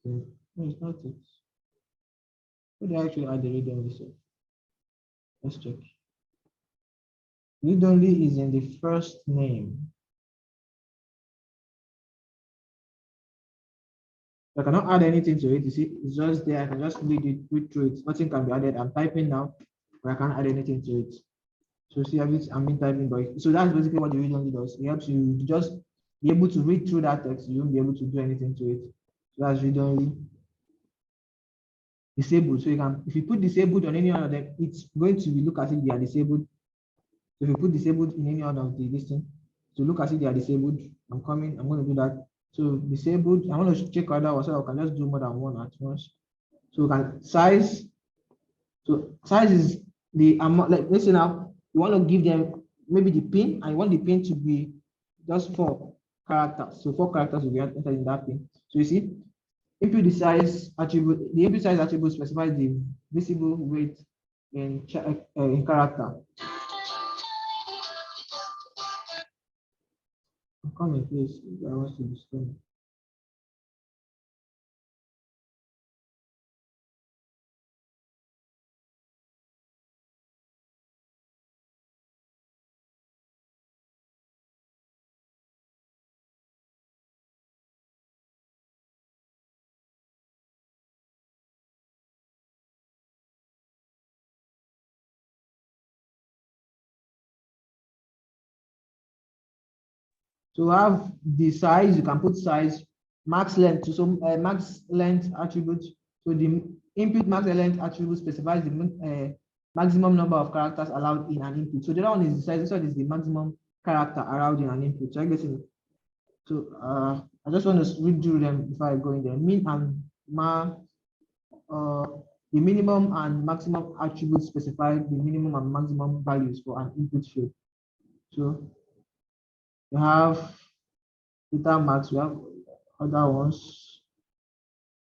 No, it's not it. Where did I actually add the read only? So let's check. Read only is in the first name. I cannot add anything to it. You see, it's just there. I can just read through it. Nothing can be added. I'm typing now, but I can't add anything to it. So see, I'm been typing, but so that's basically what the read only does. It helps you just be able to read through that text. You won't be able to do anything to it. So that's read only. Disabled. So you can, if you put disabled on any one of them, it's going to look as if they are disabled. So if you put disabled in any one of the listing, to look as if they are disabled, I'm going to do that. So disabled, I want to check other one, so I can just do more than one at once. So we can size. So size is the amount, like let's say now you want to give them maybe the pin, and you want the pin to be just 4 characters. So 4 characters will be entered in that pin. So you see, Input the size attribute. The input size attribute specifies the visible weight in character. Come in, please. I want to display. To have the size, you can put size, max length. So max length attribute. So the input max length attribute specifies the maximum number of characters allowed in an input. So the other one is the size. This one is the maximum character allowed in an input. So I guess it. So I just want to read through them before I go in there. Min and ma. The minimum and maximum attributes specify the minimum and maximum values for an input field. So we have data max, we have other ones.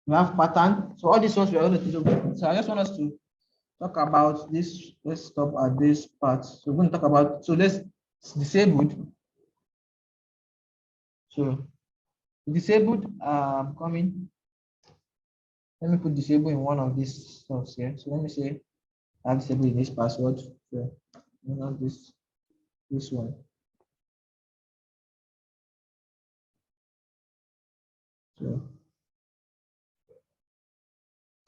We have pattern. So all these ones we are going to talk about. So I just want us to talk about this. Let's stop at this part. So we're going to talk about, so let's disabled. So disabled coming. Let me put disable in one of these stuffs here. So let me say I have disabled in this password. So I have this one. So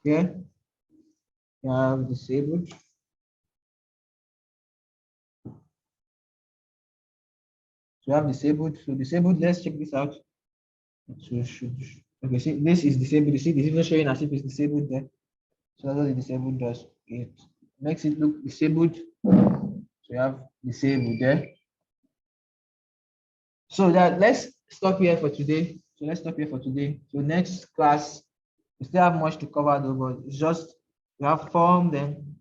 here you have disabled. So you have disabled. So disabled, let's check this out. So okay, see, this is disabled. You see, this is not showing as if it's disabled there. So that's what the disabled does. It makes it look disabled. So you have disabled there. So that let's stop here for today. So let's stop here for today. So next class, we still have much to cover though, but it's just we have form, then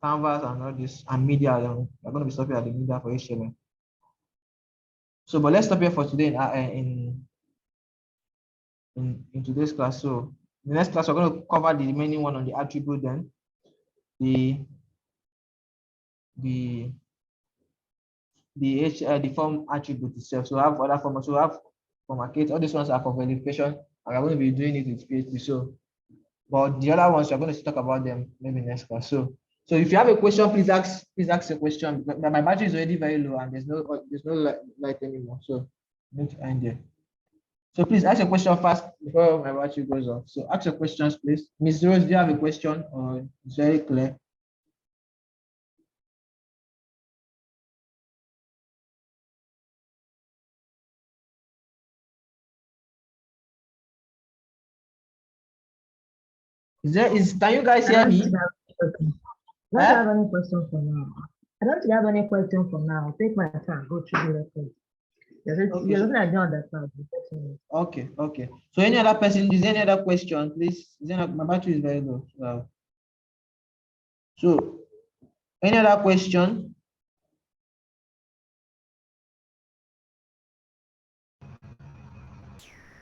canvas and all this, and media. Then we're going to be stopping at the media for HTML. So, but let's stop here for today in today's class. So the next class we're going to cover the remaining one on the attribute, then the form attribute itself. So we have other formats. So we have format. All these ones are for verification, and we're going to be doing it with PHP. So, but the other ones we're going to talk about them maybe next class. So if you have a question, please ask a question. My battery is already very low, and there's no light anymore. So I need to end there. So please ask a question first before my battery goes off. So ask your questions, please. Ms. Rose, do you have a question, or it's very clear? Can you guys hear me? I don't have any question for now. I don't have any question for now. I'll take my time, go through the record. You're looking at John that side. Okay. So any other person, is there any other question, please? My battery is very low. Wow. So any other question?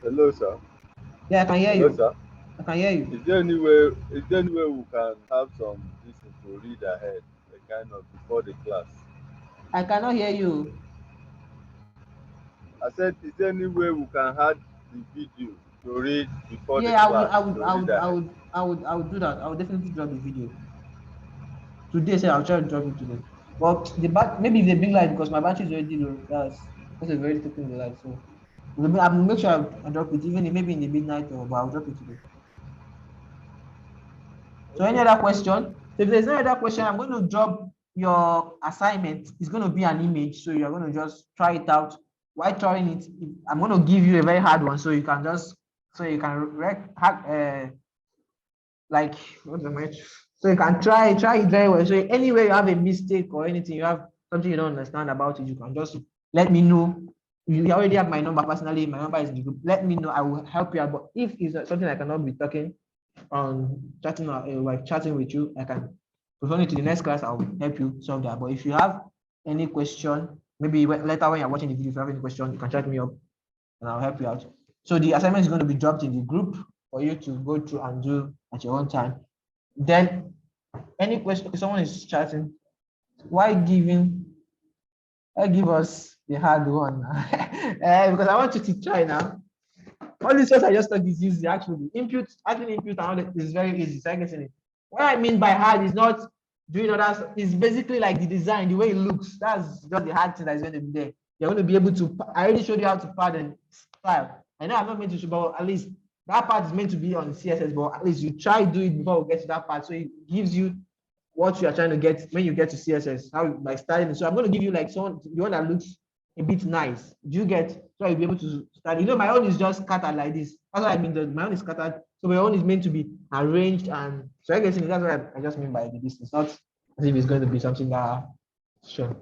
Hello, sir. Yeah, I can hear Hello, you. sir. I can hear you. Is there any way we can have some listen to read ahead, kind of before the class? I cannot hear you. I said, is there any way we can add the video to read before the Yeah, class? I would do that. I would definitely drop the video. Today, say I'll try to drop it today. But maybe the big light, because my battery is already low. That's because it's already taking the light. So I'll make sure I drop it, even maybe in the midnight, but I'll drop it today. So any other question? So if there's no other question, I'm going to drop your assignment. It's going to be an image, so you're going to just try it out. While trying it, I'm going to give you a very hard one, so you can like what am I? So you can try it very well. So anywhere you have a mistake or anything, you have something you don't understand about it, you can just let me know. You already have my number personally. My number is in the group. Let me know. I will help you out. But if it's something I cannot be talking on chatting or like chatting with you, I can postpone it to the next class. I'll help you solve that. But if you have any question, maybe later when you're watching the video, if you have any question, you can chat me up and I'll help you out. So the assignment is going to be dropped in the group for you to go through and do at your own time. Then any question, someone is chatting, why give us the hard one? Because I want you to try now. All these ones I just thought is easy actually. Adding input and all that is very easy. So I get it. What I mean by hard is not doing others, it's basically like the design, the way it looks. That's just the hard thing that is going to be there. You're going to be able to, I already showed you how to pad and style. I know I'm not meant to show, but at least that part is meant to be on CSS, but at least you try to do it before we get to that part. So it gives you what you are trying to get when you get to CSS, how by styling. So I'm going to give you like the one that looks a bit nice. Do you get? So you'll be able to start. You know, my own is just scattered like this. That's what I mean. My own is scattered. So my own is meant to be arranged, and so I guess that's what I just mean by the distance. Not as if it's going to be something that sure.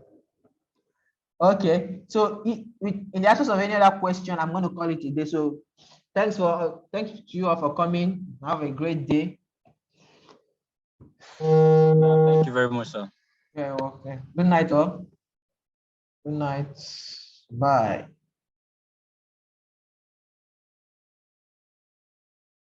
Okay. So in the absence of any other question, I'm going to call it a day. So thanks to you all for coming. Have a great day. Thank you very much, sir. Yeah, okay. Good night, all. Good night. Bye.